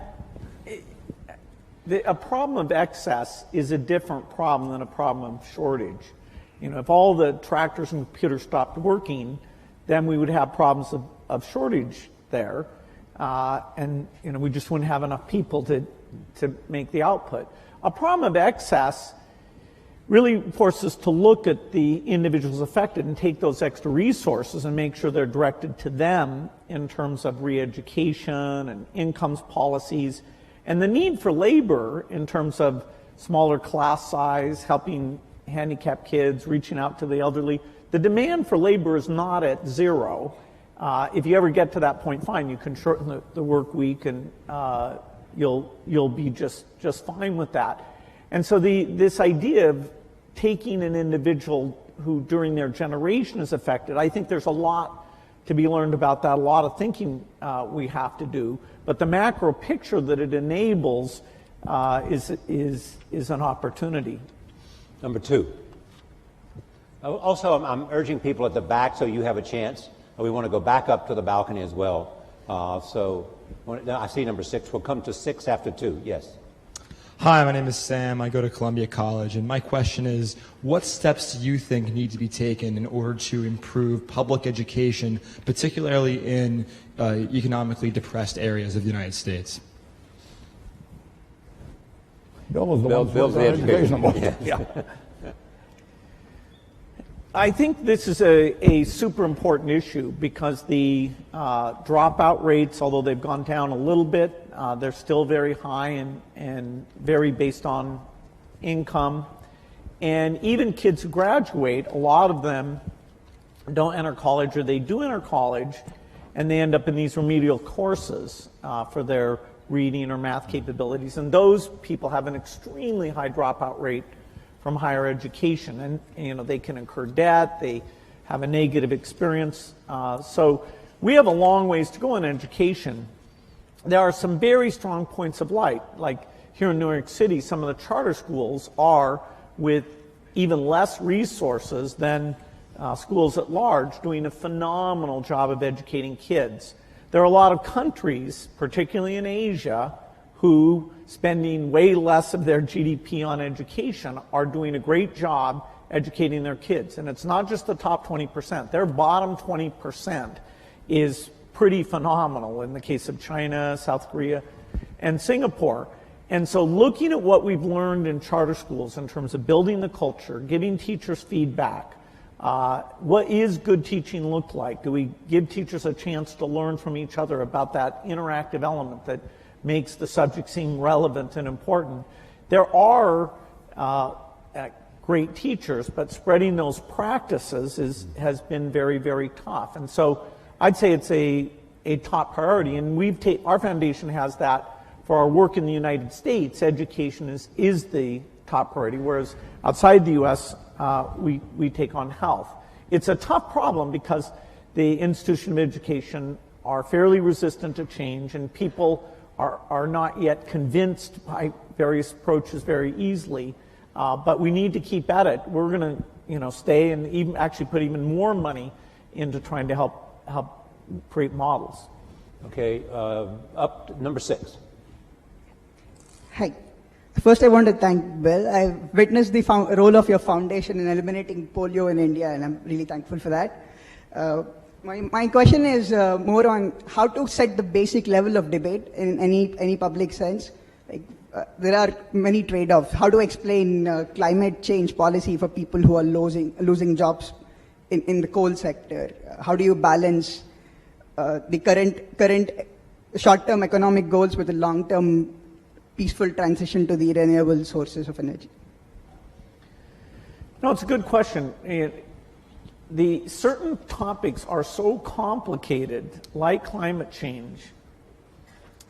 a problem of excess is a different problem than a problem of shortage. If all the tractors and computers stopped working, then we would have problems of shortage there. And we just wouldn't have enough people to make the output. A problem of excess really forces us to look at the individuals affected and take those extra resources and make sure they're directed to them in terms of re-education and incomes policies, and the need for labor in terms of smaller class size, helping handicapped kids, reaching out to the elderly. The demand for labor is not at zero. If you ever get to that point, fine, you can shorten the work week, and you'll be just fine with that. And so this idea of taking an individual who during their generation is affected, I think there's a lot to be learned about that, a lot of thinking we have to do. But the macro picture that it enables is an opportunity. Number 2. Also, I'm urging people at the back so you have a chance. We want to go back up to the balcony as well. I see number 6. We'll come to 6 after 2. Yes. Hi, my name is Sam. I go to Columbia College, and my question is, what steps do you think need to be taken in order to improve public education, particularly in economically depressed areas of the United States? Bill was the one Bill's the education. Yeah. I think this is a super important issue because the dropout rates, although they've gone down a little bit, they're still very high and very based on income. And even kids who graduate, a lot of them don't enter college, or they do enter college, and they end up in these remedial courses for their reading or math capabilities. And those people have an extremely high dropout rate from higher education, and they can incur debt, they have a negative experience. So we have a long ways to go in education. There are some very strong points of light, like here in New York City, some of the charter schools are, with even less resources than schools at large, doing a phenomenal job of educating kids. There are a lot of countries, particularly in Asia, who, spending way less of their GDP on education, are doing a great job educating their kids. And it's not just the top 20%. Their bottom 20% is pretty phenomenal in the case of China, South Korea, and Singapore. And so looking at what we've learned in charter schools in terms of building the culture, giving teachers feedback, what is good teaching look like? Do we give teachers a chance to learn from each other about that interactive element that makes the subject seem relevant and important? There are great teachers, but spreading those practices has been very, very tough. And so I'd say it's a top priority, and our foundation has that for our work in the United States. Education is the top priority, whereas outside the U.S., we take on health. It's a tough problem because the institution of education are fairly resistant to change, and people are not yet convinced by various approaches very easily. But we need to keep at it. We're going to stay and even actually put even more money into trying to help create models. Okay, up to number 6. Hi. First, I want to thank Bill. I've witnessed the role of your foundation in eliminating polio in India, and I'm really thankful for that. My question is more on how to set the basic level of debate in any public sense. Like, there are many trade-offs. How to explain climate change policy for people who are losing jobs in the coal sector? How do you balance the current short-term economic goals with the long-term peaceful transition to the renewable sources of energy? No, it's a good question. The certain topics are so complicated, like climate change,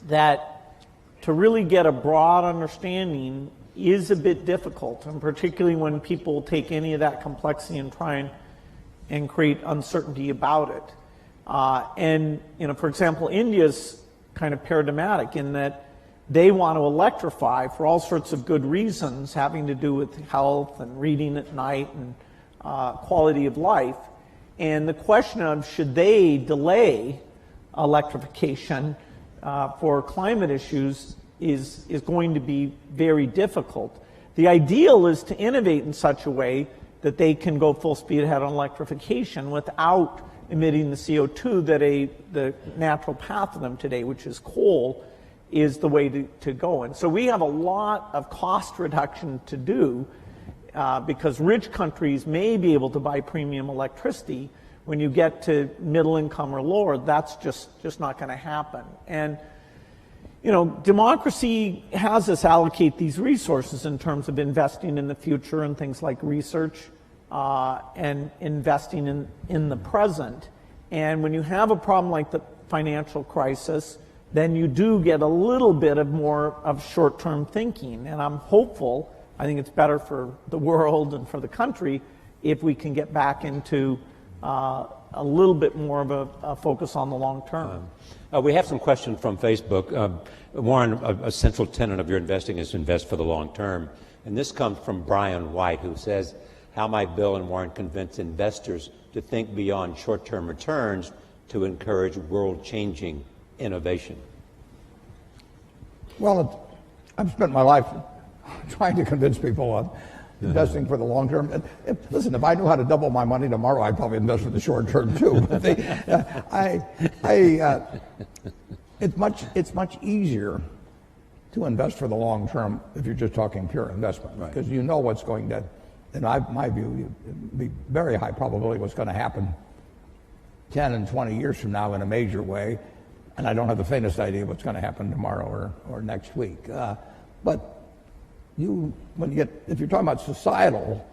that to really get a broad understanding is a bit difficult, and particularly when people take any of that complexity and try and create uncertainty about it. And for example, India's kind of paradigmatic in that they want to electrify for all sorts of good reasons having to do with health and reading at night and quality of life. And the question of should they delay electrification for climate issues is going to be very difficult. The ideal is to innovate in such a way that they can go full speed ahead on electrification without emitting the CO2 that the natural path of them today, which is coal, is the way to go. And so we have a lot of cost reduction to do because rich countries may be able to buy premium electricity. When you get to middle income or lower, that's just not going to happen. And democracy has us allocate these resources in terms of investing in the future and things like research and investing in the present. And when you have a problem like the financial crisis, then you do get a little bit of more of short-term thinking. And I'm hopeful, I think it's better for the world and for the country if we can get back into a little bit more of a focus on the long term. We have some questions from Facebook. Warren, a central tenet of your investing is to invest for the long term. And this comes from Brian White, who says, how might Bill and Warren convince investors to think beyond short-term returns to encourage world-changing innovation? Well, I've spent my life trying to convince people on investing for the long term. Listen, if I knew how to double my money tomorrow, I'd probably invest for the short term too. But it's much easier to invest for the long term if you're just talking pure investment, because you know what's going to, in my view, be very high probability what's going to happen 10 and 20 years from now in a major way, and I don't have the faintest idea what's going to happen tomorrow or next week. But if you're talking about societal,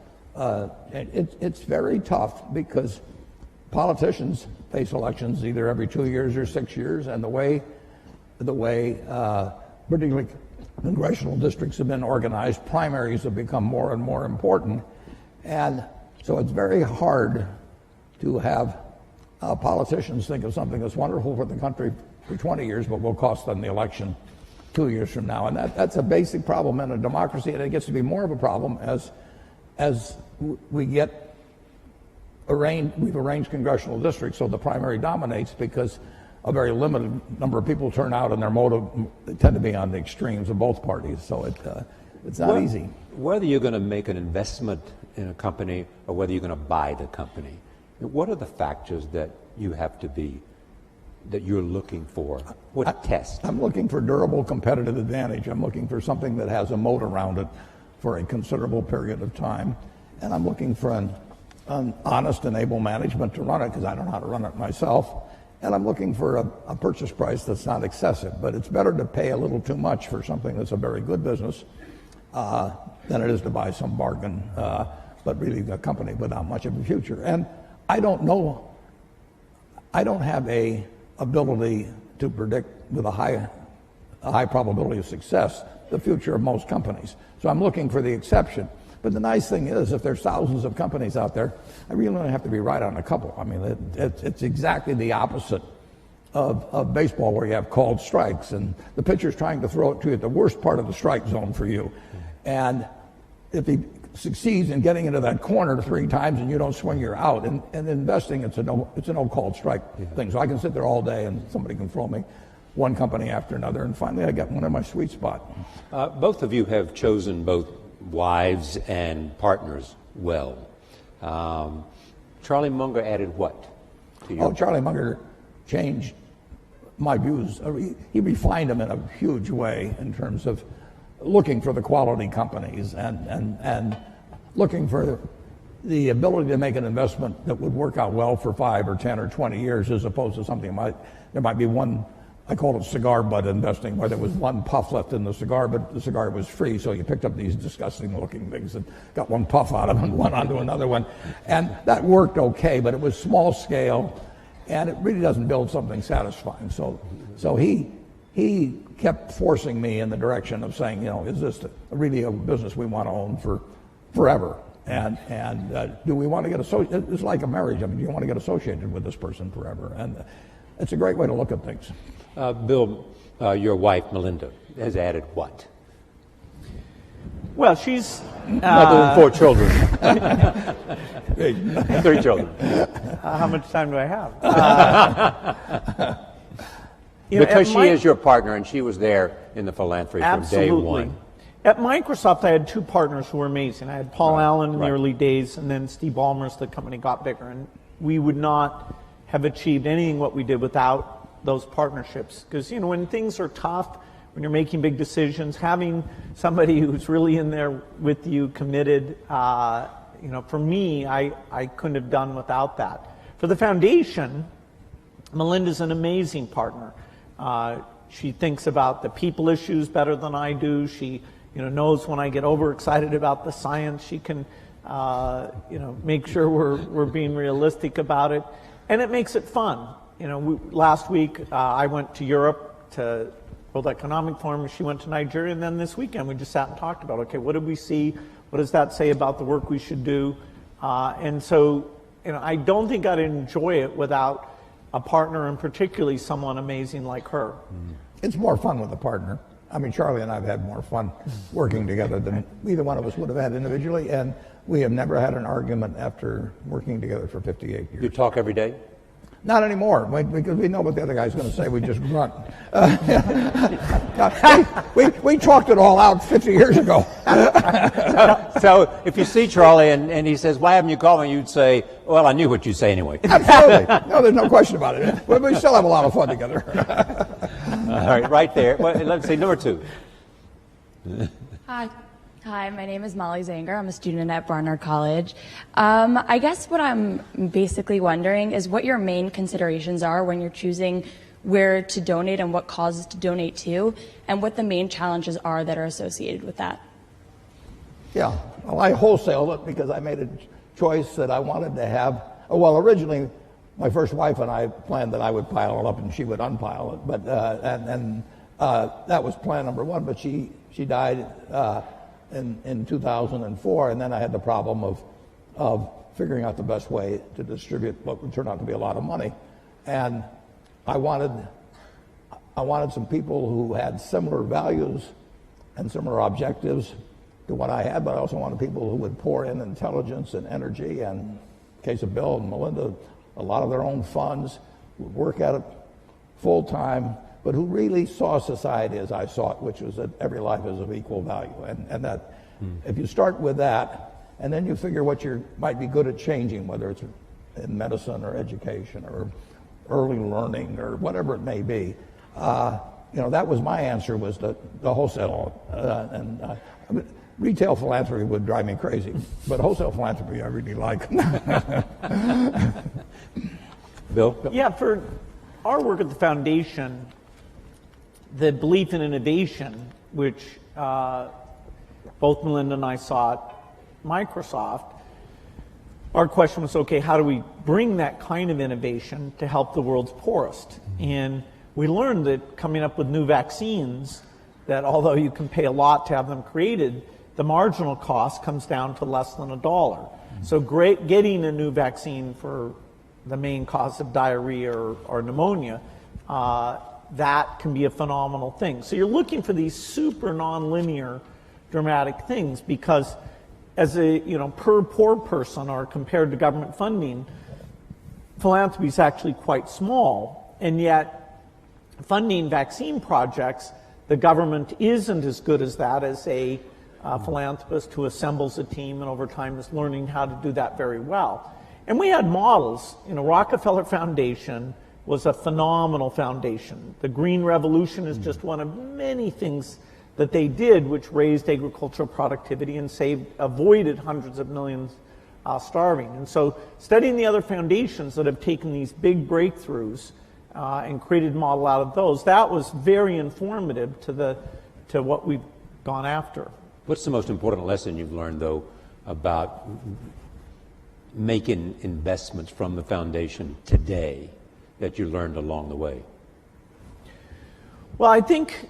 it's very tough because politicians face elections either every 2 years or 6 years, and the way particularly congressional districts have been organized, primaries have become more and more important, and so it's very hard to have politicians think of something that's wonderful for the country for 20 years, but will cost them the election 2 years from now. And that's a basic problem in a democracy, and it gets to be more of a problem as we've arranged congressional districts so the primary dominates, because a very limited number of people turn out, and their motive tend to be on the extremes of both parties. So it's not easy. Whether you're going to make an investment in a company or whether you're going to buy the company, what are the factors that you're looking for? What test? I'm looking for durable competitive advantage. I'm looking for something that has a moat around it for a considerable period of time. And I'm looking for an honest and able management to run it, because I don't know how to run it myself. And I'm looking for a purchase price that's not excessive. But it's better to pay a little too much for something that's a very good business than it is to buy some bargain, but really a company without much of a future. And I don't know. I don't have a ability to predict with a high probability of success the future of most companies. So I'm looking for the exception. But the nice thing is, if there's thousands of companies out there, I really only have to be right on a couple. I mean, it's exactly the opposite of baseball, where you have called strikes, and the pitcher's trying to throw it to you at the worst part of the strike zone for you. And if he succeeds in getting into that corner 3 times and you don't swing, you're out. And investing, it's a no called strike thing. So I can sit there all day and somebody can throw me one company after another, and finally I get one in my sweet spot. Both of you have chosen both wives and partners well. Charlie Munger added what to you? Charlie Munger changed my views. He refined them in a huge way in terms of looking for the quality companies and looking for the ability to make an investment that would work out well for 5 or 10 or 20 years, as opposed to something there might be one. I call it cigar butt investing, where there was one puff left in the cigar, but the cigar was free, so you picked up these disgusting looking things and got one puff out of them and one onto another one. And that worked okay, but it was small scale, and it really doesn't build something satisfying. So he kept forcing me in the direction of saying, is this really a business we want to own for forever? And do we want to get associated? It's like a marriage. I mean, do you want to get associated with this person forever? And it's a great way to look at things. Bill, your wife, Melinda, has added what? Well, she's... Mother of 4 children. 3 children. How much time do I have? Because she is your partner, and she was there in the philanthropy from day one. At Microsoft, I had 2 partners who were amazing. I had Paul Allen in the early days, and then Steve Ballmer as the company got bigger. And we would not have achieved anything what we did without those partnerships. Because, when things are tough, when you're making big decisions, having somebody who's really in there with you, committed, for me, I couldn't have done without that. For the foundation, Melinda's an amazing partner. She thinks about the people issues better than I do. She, knows when I get overexcited about the science. She can, make sure we're being realistic about it, and it makes it fun. Last week I went to Europe to World Economic Forum. She went to Nigeria, and then this weekend we just sat and talked about, okay, what did we see? What does that say about the work we should do? And so, I don't think I'd enjoy it without a partner, and particularly someone amazing like her. It's more fun with a partner. I mean, Charlie and I have had more fun working together than either one of us would have had individually, and we have never had an argument after working together for 58 years. You talk every day? Not anymore, because we know what the other guy's going to say. We just grunt. We talked it all out 50 years ago. So if you see Charlie and he says, "Why haven't you called me?" you'd say, "Well, I knew what you'd say anyway." Absolutely. No, there's no question about it. But we still have a lot of fun together. All right, right there. Well, let's see, number 2. Hi, my name is Molly Zanger. I'm a student at Barnard College. I guess what I'm basically wondering is what your main considerations are when you're choosing where to donate and what causes to donate to, and what the main challenges are that are associated with that. Yeah, well, I wholesaled it because I made a choice that I wanted to have. Well, originally, my first wife and I planned that I would pile it up and she would unpile it, but that was plan number 1. But she died in 2004, and then I had the problem of figuring out the best way to distribute what would turn out to be a lot of money, and I wanted some people who had similar values and similar objectives to what I had, but I also wanted people who would pour in intelligence and energy, and in the case of Bill and Melinda, a lot of their own funds, would work at it full time, but who really saw society as I saw it, which was that every life is of equal value. And that if you start with that, and then you figure what you might be good at changing, whether it's in medicine or education or early learning or whatever it may be, that was my answer, was the wholesale. Retail philanthropy would drive me crazy, but wholesale philanthropy I really like. Bill? Yeah, for our work at the foundation, the belief in innovation, which both Melinda and I saw at Microsoft, our question was, okay, how do we bring that kind of innovation to help the world's poorest? And we learned that coming up with new vaccines, that although you can pay a lot to have them created, the marginal cost comes down to less than $1. So getting a new vaccine for the main cause of diarrhea or pneumonia, that can be a phenomenal thing. So you're looking for these super nonlinear dramatic things, because as a per poor person or compared to government funding, philanthropy is actually quite small, and yet funding vaccine projects, the government isn't as good as that as a philanthropist who assembles a team and over time is learning how to do that very well. And we had models. Rockefeller Foundation was a phenomenal foundation. The Green Revolution is just one of many things that they did which raised agricultural productivity and avoided hundreds of millions starving. And so studying the other foundations that have taken these big breakthroughs and created a model out of those, that was very informative to what we've gone after. What's the most important lesson you've learned, though, about making investments from the foundation today that you learned along the way? Well, I think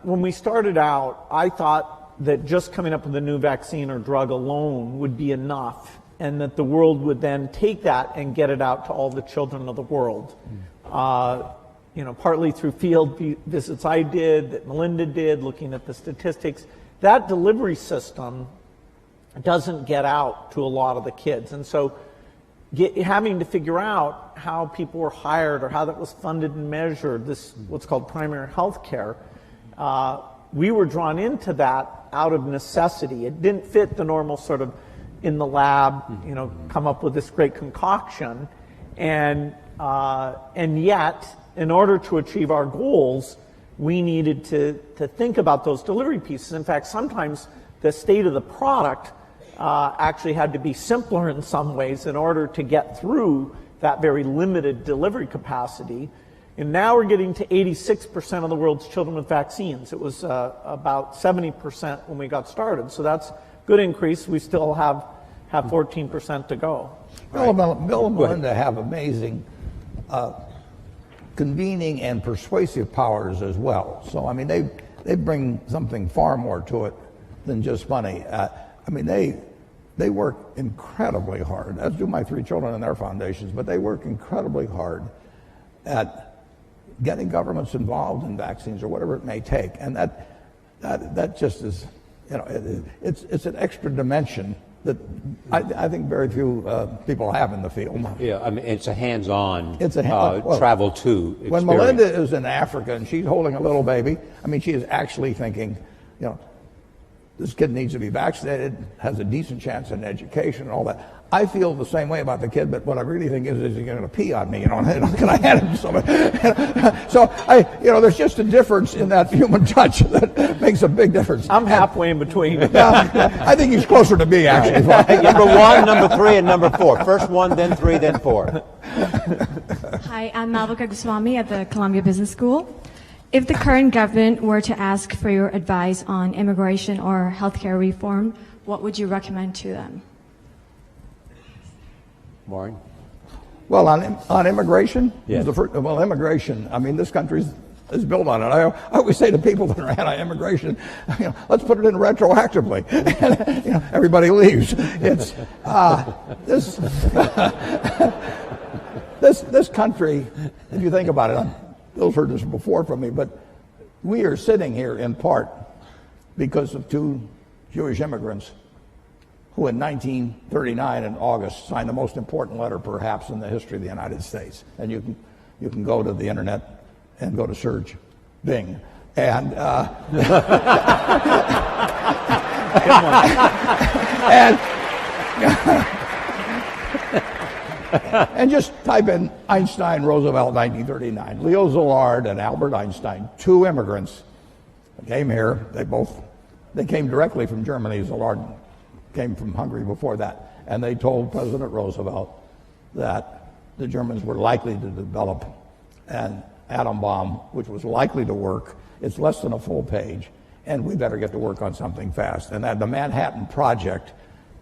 when we started out, I thought that just coming up with a new vaccine or drug alone would be enough, and that the world would then take that and get it out to all the children of the world. Partly through field visits I did, that Melinda did, looking at the statistics. That delivery system doesn't get out to a lot of the kids. And so having to figure out how people were hired or how that was funded and measured, this what's called primary health care, we were drawn into that out of necessity. It didn't fit the normal sort of in the lab, come up with this great concoction. And yet, in order to achieve our goals, we needed to think about those delivery pieces. In fact, sometimes the state of the product actually had to be simpler in some ways in order to get through that very limited delivery capacity. And now we're getting to 86% of the world's children with vaccines. It was about 70% when we got started. So that's a good increase. We still have 14% to go. Bill and Melinda have amazing convening and persuasive powers as well. So, I mean, they bring something far more to it than just money. They work incredibly hard, as do my 3 children and their foundations, but they work incredibly hard at getting governments involved in vaccines or whatever it may take. And that just is, it's an extra dimension that I think very few people have in the field. Yeah, I mean, it's a hands-on well, travel to experience. When Melinda is in Africa and she's holding a little baby, I mean, she is actually thinking, you know, this kid needs to be vaccinated, has a decent chance at an education and all that. I feel the same way about the kid, but what I really think is he's going to pee on me, you know, can I hand him something? So there's just a difference in that human touch that makes a big difference. I'm halfway in between. I think he's closer to me, actually. Number 1, number 3, and number 4. First 1, then 3, then 4. Hi, I'm Malvika Goswami at the Columbia Business School. If the current government were to ask for your advice on immigration or healthcare reform, what would you recommend to them? Warren? Well, on immigration? Yes. Immigration, I mean, this country is built on it. I always say to people that are anti-immigration, you know, let's put it in retroactively. And, you know, everybody leaves. It's this country, if you think about it, Bill's heard this before from me, but we are sitting here in part because of 2 Jewish immigrants who in 1939 in August signed the most important letter perhaps in the history of the United States. And you can go to the internet and go to search Bing. And and just type in Einstein, Roosevelt, 1939. Leo Szilard and Albert Einstein, 2 immigrants, came here. They came directly from Germany. Szilard came from Hungary before that. And they told President Roosevelt that the Germans were likely to develop an atom bomb, which was likely to work. It's less than a full page, and we better get to work on something fast. And that the Manhattan Project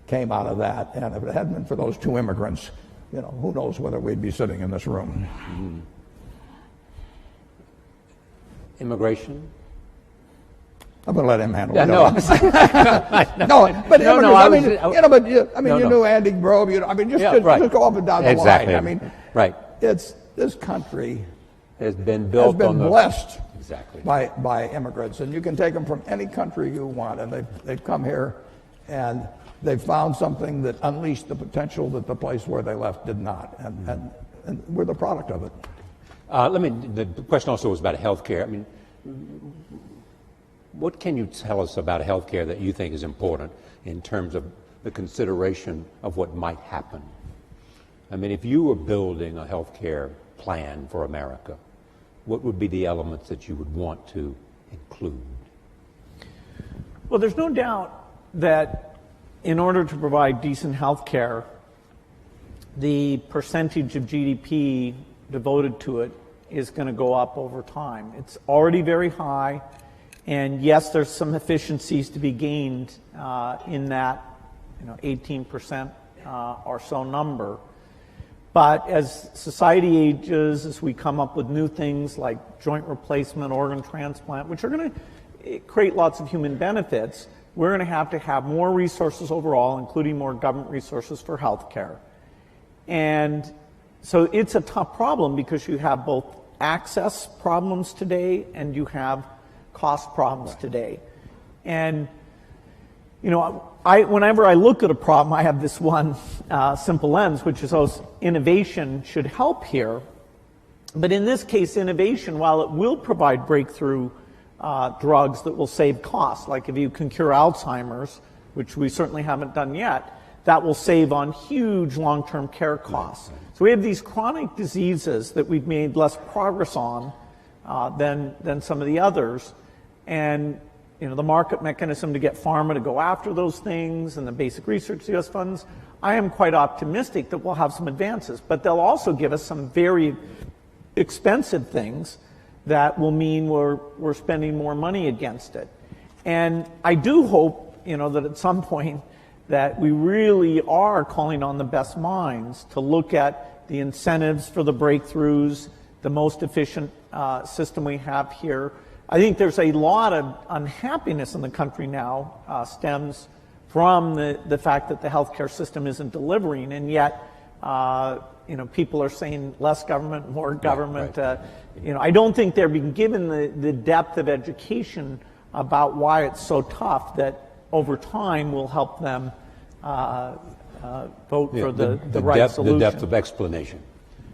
came out of that. And if it hadn't been for those 2 immigrants, you know, who knows whether we'd be sitting in this room. Mm-hmm. Immigration? I'm going to let him handle it. You knew Andy Grove. Just go up and down the line. I mean, right. This country has been blessed exactly by immigrants, and you can take them from any country you want, and they've come here, and they've found something that unleashed the potential that the place where they left did not, and we're the product of it. The question also was about healthcare. I mean, what can you tell us about healthcare that you think is important in terms of the consideration of what might happen? I mean, if you were building a healthcare plan for America, what would be the elements that you would want to include? Well, there's no doubt that in order to provide decent health care, the percentage of GDP devoted to it is going to go up over time. It's already very high, and yes, there's some efficiencies to be gained in that 18% or so number. But as society ages, as we come up with new things like joint replacement, organ transplant, which are going to create lots of human benefits, we're going to have more resources overall, including more government resources for health care. And so it's a tough problem because you have both access problems today and you have cost problems today. And, whenever I look at a problem, I have this one simple lens, which is innovation should help here. But in this case, innovation, while it will provide breakthrough drugs that will save costs, like if you can cure Alzheimer's, which we certainly haven't done yet, that will save on huge long-term care costs. So we have these chronic diseases that we've made less progress on than some of the others. And the market mechanism to get pharma to go after those things and the basic research US funds, I am quite optimistic that we'll have some advances. But they'll also give us some very expensive things that will mean we're spending more money against it. And I do hope, that at some point that we really are calling on the best minds to look at the incentives for the breakthroughs, the most efficient system we have here. I think there's a lot of unhappiness in the country now stems from the fact that the healthcare system isn't delivering, and yet people are saying less government, more government. Right. I don't think they're being given the depth of education about why it's so tough that over time will help them vote Yeah, for the right solution. The depth of explanation.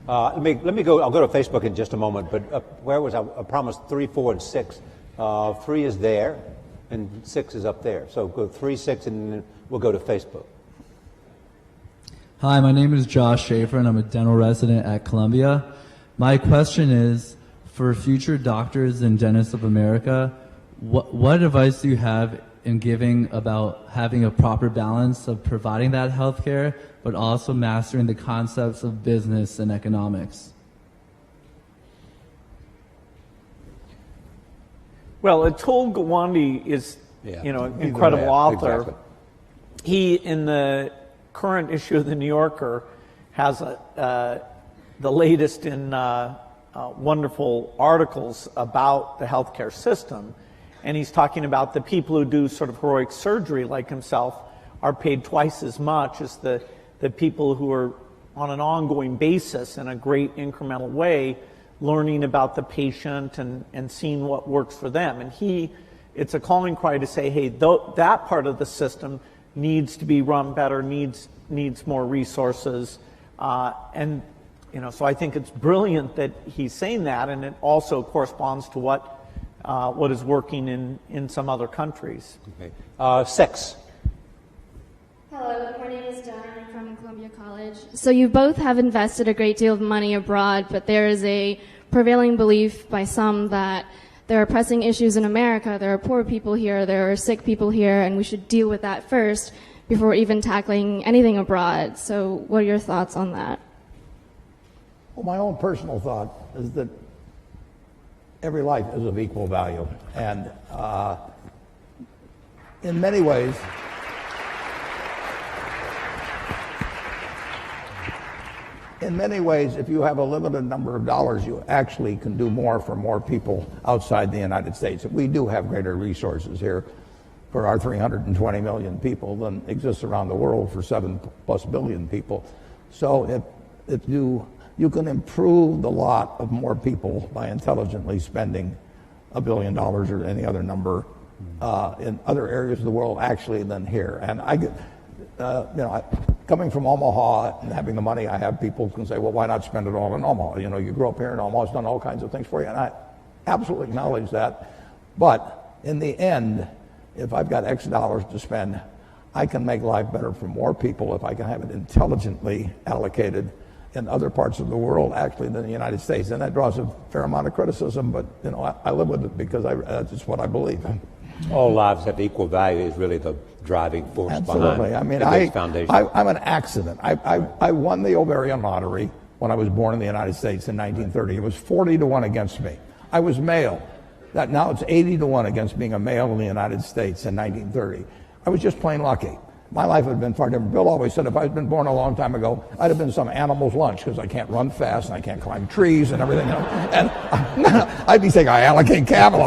Let me go. I'll go to Facebook in just a moment. But where was I? I promised 3, 4, and 6. 3 is there, and 6 is up there. So go 3, 6, and then we'll go to Facebook. Hi, my name is Josh Schaefer, and I'm a dental resident at Columbia. My question is, for future doctors and dentists of America, what advice do you have in giving about having a proper balance of providing that health care, but also mastering the concepts of business and economics? Well, Atul Gawande is, an incredible author. Exactly. He, in the current issue of the New Yorker, has the latest in wonderful articles about the healthcare system. And he's talking about the people who do sort of heroic surgery like himself are paid twice as much as the people who are on an ongoing basis in a great incremental way learning about the patient and seeing what works for them. And it's a calling cry to say, hey, that part of the system needs to be run better, needs more resources. So I think it's brilliant that he's saying that, and it also corresponds to what is working in some other countries. Okay. 6. Hello, my name is Donna. I'm from Columbia College. So you both have invested a great deal of money abroad, but there is a prevailing belief by some that there are pressing issues in America. There are poor people here, there are sick people here, and we should deal with that first before even tackling anything abroad. So what are your thoughts on that? Well, my own personal thought is that every life is of equal value. And in many ways, if you have a limited number of dollars, you actually can do more for more people outside the United States. We do have greater resources here for our 320 million people than exists around the world for 7+ billion people. So if you can improve the lot of more people by intelligently spending $1 billion or any other number in other areas of the world actually than here. And coming from Omaha and having the money I have, people can say, well, why not spend it all in Omaha? You grew up here in Omaha, it's done all kinds of things for you, and I absolutely acknowledge that. But in the end, if I've got X dollars to spend, I can make life better for more people if I can have it intelligently allocated in other parts of the world, actually, than the United States. And that draws a fair amount of criticism, but I live with it because that's just what I believe. All lives have equal value is really the driving force Absolutely. behind I mean, the Gates Foundation. I'm an accident. I won the ovarian lottery when I was born in the United States in 1930. It was 40-1 against me. I was male. Now it's 80-1 against being a male in the United States in 1930. I was just plain lucky. My life would have been far different. Bill always said if I had been born a long time ago, I'd have been some animal's lunch because I can't run fast and I can't climb trees and everything. And I'd be saying, I allocate capital.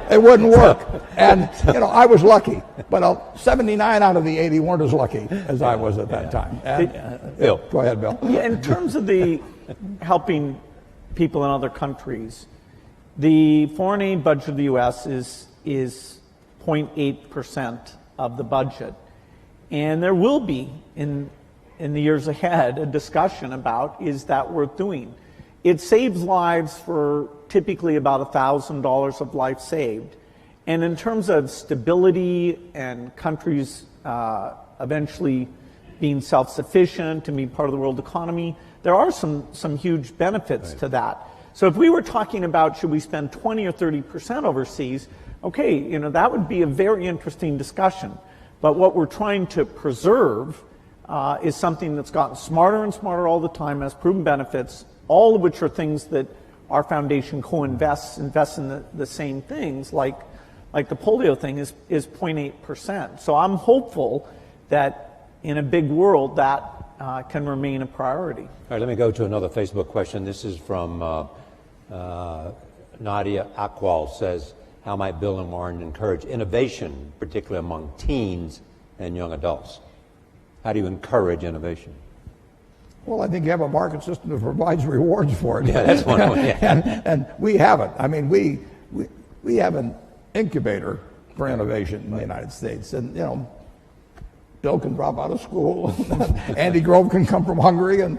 It wouldn't work. And, I was lucky. But 79 out of the 80 weren't as lucky as I was at that time. And, Bill. Go ahead, Bill. Yeah, in terms of the helping people in other countries, the foreign aid budget of the U.S. is 0.8% of the budget. And there will be, in the years ahead, a discussion about, is that worth doing? It saves lives for typically about $1,000 of life saved. And in terms of stability and countries eventually being self-sufficient and being part of the world economy, there are some huge benefits to that. So if we were talking about should we spend 20 or 30% overseas, okay, that would be a very interesting discussion. But what we're trying to preserve is something that's gotten smarter and smarter all the time, has proven benefits, all of which are things that our foundation co-invests in the same things, like the polio thing is 0.8%. So I'm hopeful that in a big world that can remain a priority. All right, let me go to another Facebook question. This is from Nadia Akwal. Says, how might Bill and Warren encourage innovation, particularly among teens and young adults? How do you encourage innovation? Well, I think you have a market system that provides rewards for it. Yeah, that's one of them. Yeah. and we have it. I mean, we have an incubator for innovation in the United States. And, Bill can drop out of school. Andy Grove can come from Hungary. And,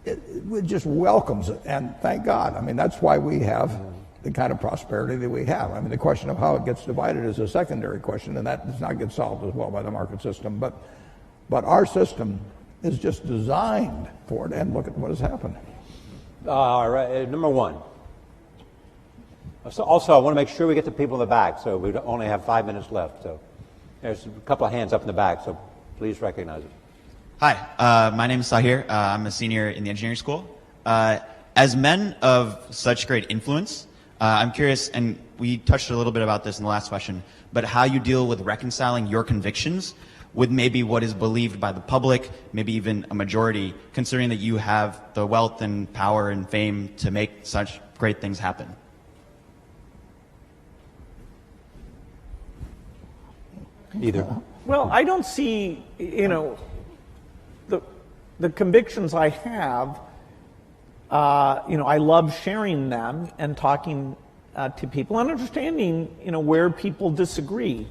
it just welcomes it. And thank God. That's why we have the kind of prosperity that we have. The question of how it gets divided is a secondary question, and that does not get solved as well by the market system. But our system is just designed for it, and look at what has happened. All right, number one. So also, I want to make sure we get the people in the back, so we only have 5 minutes left. So there's a couple of hands up in the back, so please recognize it. Hi, my name is Sahir. I'm a senior in the engineering school. As men of such great influence, I'm curious, and we touched a little bit about this in the last question, but how you deal with reconciling your convictions with maybe what is believed by the public, maybe even a majority, considering that you have the wealth and power and fame to make such great things happen. Either. Well, I don't see, the convictions I have, I love sharing them and talking to people and understanding, where people disagree.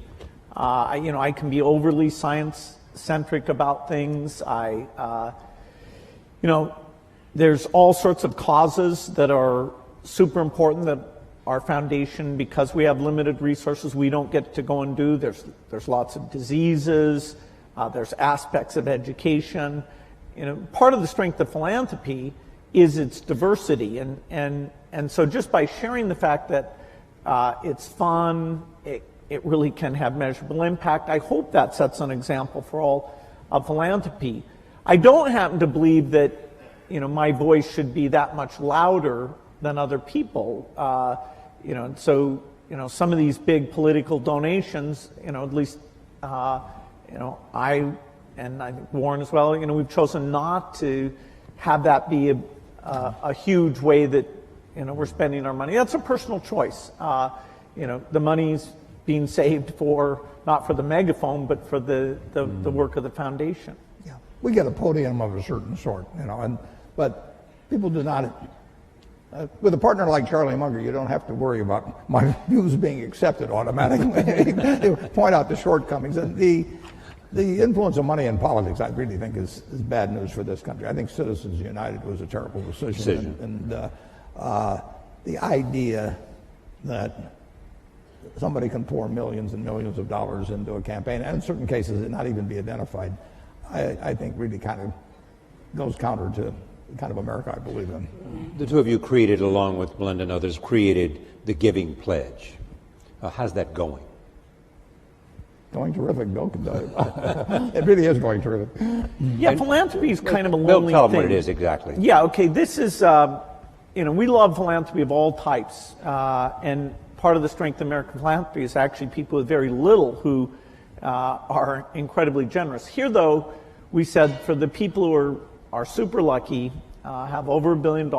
I can be overly science-centric about things. There's all sorts of causes that are super important that our foundation, because we have limited resources, we don't get to go and do. There's lots of diseases. There's aspects of education. Part of the strength of philanthropy is its diversity, and so just by sharing the fact that it's fun, it really can have measurable impact. I hope that sets an example for all of philanthropy. I don't happen to believe that my voice should be that much louder than other people. So some of these big political donations, at least I and I think Warren as well, we've chosen not to have that be a huge way that we're spending our money. That's a personal choice. The money's being saved not for the megaphone, but for the work of the foundation. Yeah, we get a podium of a certain sort, but people do not. With a partner like Charlie Munger, you don't have to worry about my views being accepted automatically. They point out the shortcomings. And the influence of money in politics, I really think, is bad news for this country. I think Citizens United was a terrible decision. And the idea that somebody can pour millions and millions of dollars into a campaign, and in certain cases it not even be identified, I think really kind of goes counter to the kind of America I believe in. The two of you created, along with Melinda and others, created the Giving Pledge. How's that going? Going terrific, Bill. It really is going terrific. Yeah, philanthropy is kind of a lonely Bill, tell them thing. what it is exactly. Yeah, okay, this is, we love philanthropy of all types, and part of the strength of American philanthropy is actually people with very little who are incredibly generous. Here, though, we said for the people who are super lucky, have over $1 billion,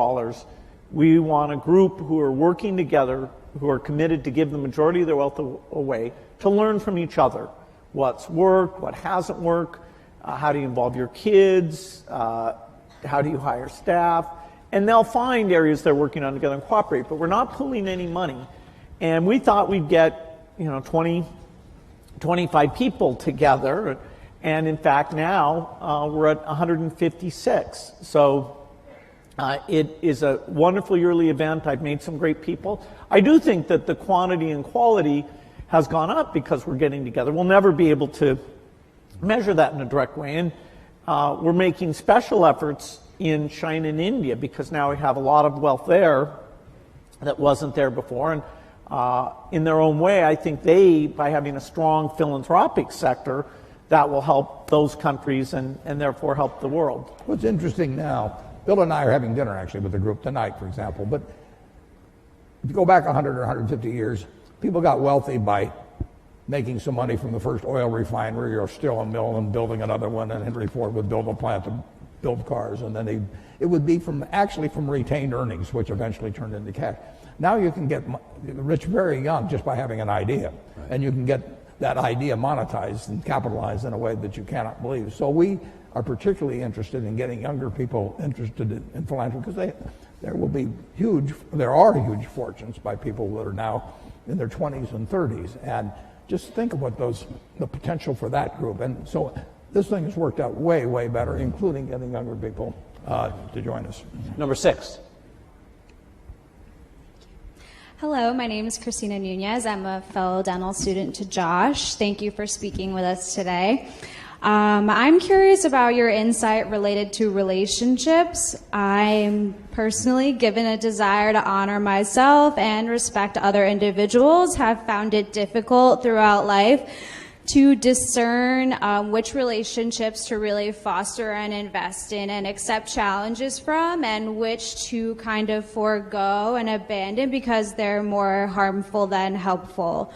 we want a group who are working together, who are committed to give the majority of their wealth away, to learn from each other. What's worked, what hasn't worked, how do you involve your kids, how do you hire staff, and they'll find areas they're working on together and cooperate, but we're not pooling any money. And we thought we'd get 20, 25 people together, and in fact now we're at 156. So it is a wonderful yearly event. I've made some great people. I do think that the quantity and quality has gone up because we're getting together. We'll never be able to measure that in a direct way, and we're making special efforts in China and India because now we have a lot of wealth there that wasn't there before. And in their own way, I think by having a strong philanthropic sector, that will help those countries and therefore help the world. What's interesting now, Bill and I are having dinner actually with the group tonight, for example, but if you go back 100 or 150 years, people got wealthy by making some money from the first oil refinery or still a mill and building another one, and Henry Ford would build a plant to build cars, and then it would be from retained earnings, which eventually turned into cash. Now you can get rich very young just by having an idea, right. And you can get that idea monetized and capitalized in a way that you cannot believe. So we are particularly interested in getting younger people interested in philanthropy because there are huge fortunes by people that are now in their 20s and 30s. And just think of what the potential for that group. And so this thing has worked out way, way better, including getting younger people to join us. Number 6. Hello, my name is Christina Nunez. I'm a fellow dental student to Josh. Thank you for speaking with us today. I'm curious about your insight related to relationships. I'm personally, given a desire to honor myself and respect other individuals, have found it difficult throughout life to discern which relationships to really foster and invest in and accept challenges from, and which to kind of forego and abandon because they're more harmful than helpful.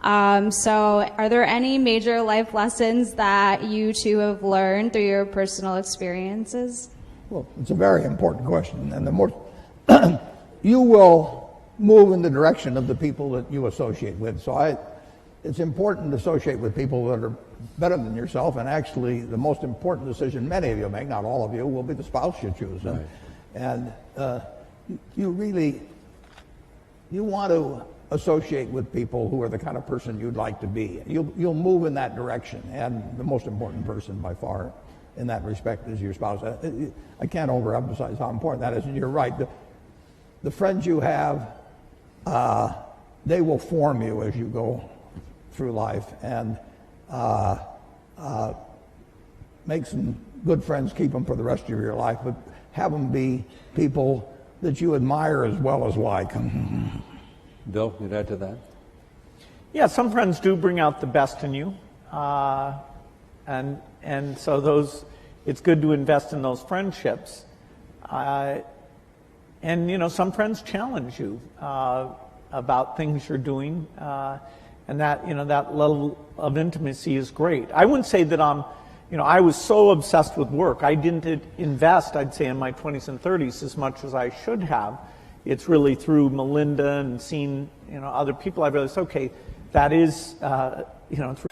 So are there any major life lessons that you two have learned through your personal experiences? Well, it's a very important question. And the more you will move in the direction of the people that you associate with. So it's important to associate with people that are better than yourself. And actually, the most important decision many of you make, not all of you, will be the spouse you choose. Right. And you want to associate with people who are the kind of person you'd like to be. You'll move in that direction, and the most important person by far in that respect is your spouse. I can't overemphasize how important that is, and you're right. The friends you have, they will form you as you go through life, and make some good friends, keep them for the rest of your life, but have them be people that you admire as well as like. Bill, you'd add to that? Yeah, some friends do bring out the best in you, and so it's good to invest in those friendships. And some friends challenge you about things you're doing, and that level of intimacy is great. I wouldn't say that I was so obsessed with work. I didn't invest, I'd say, in my 20s and 30s as much as I should have. It's really through Melinda and seeing, other people I realized, okay, that is, it's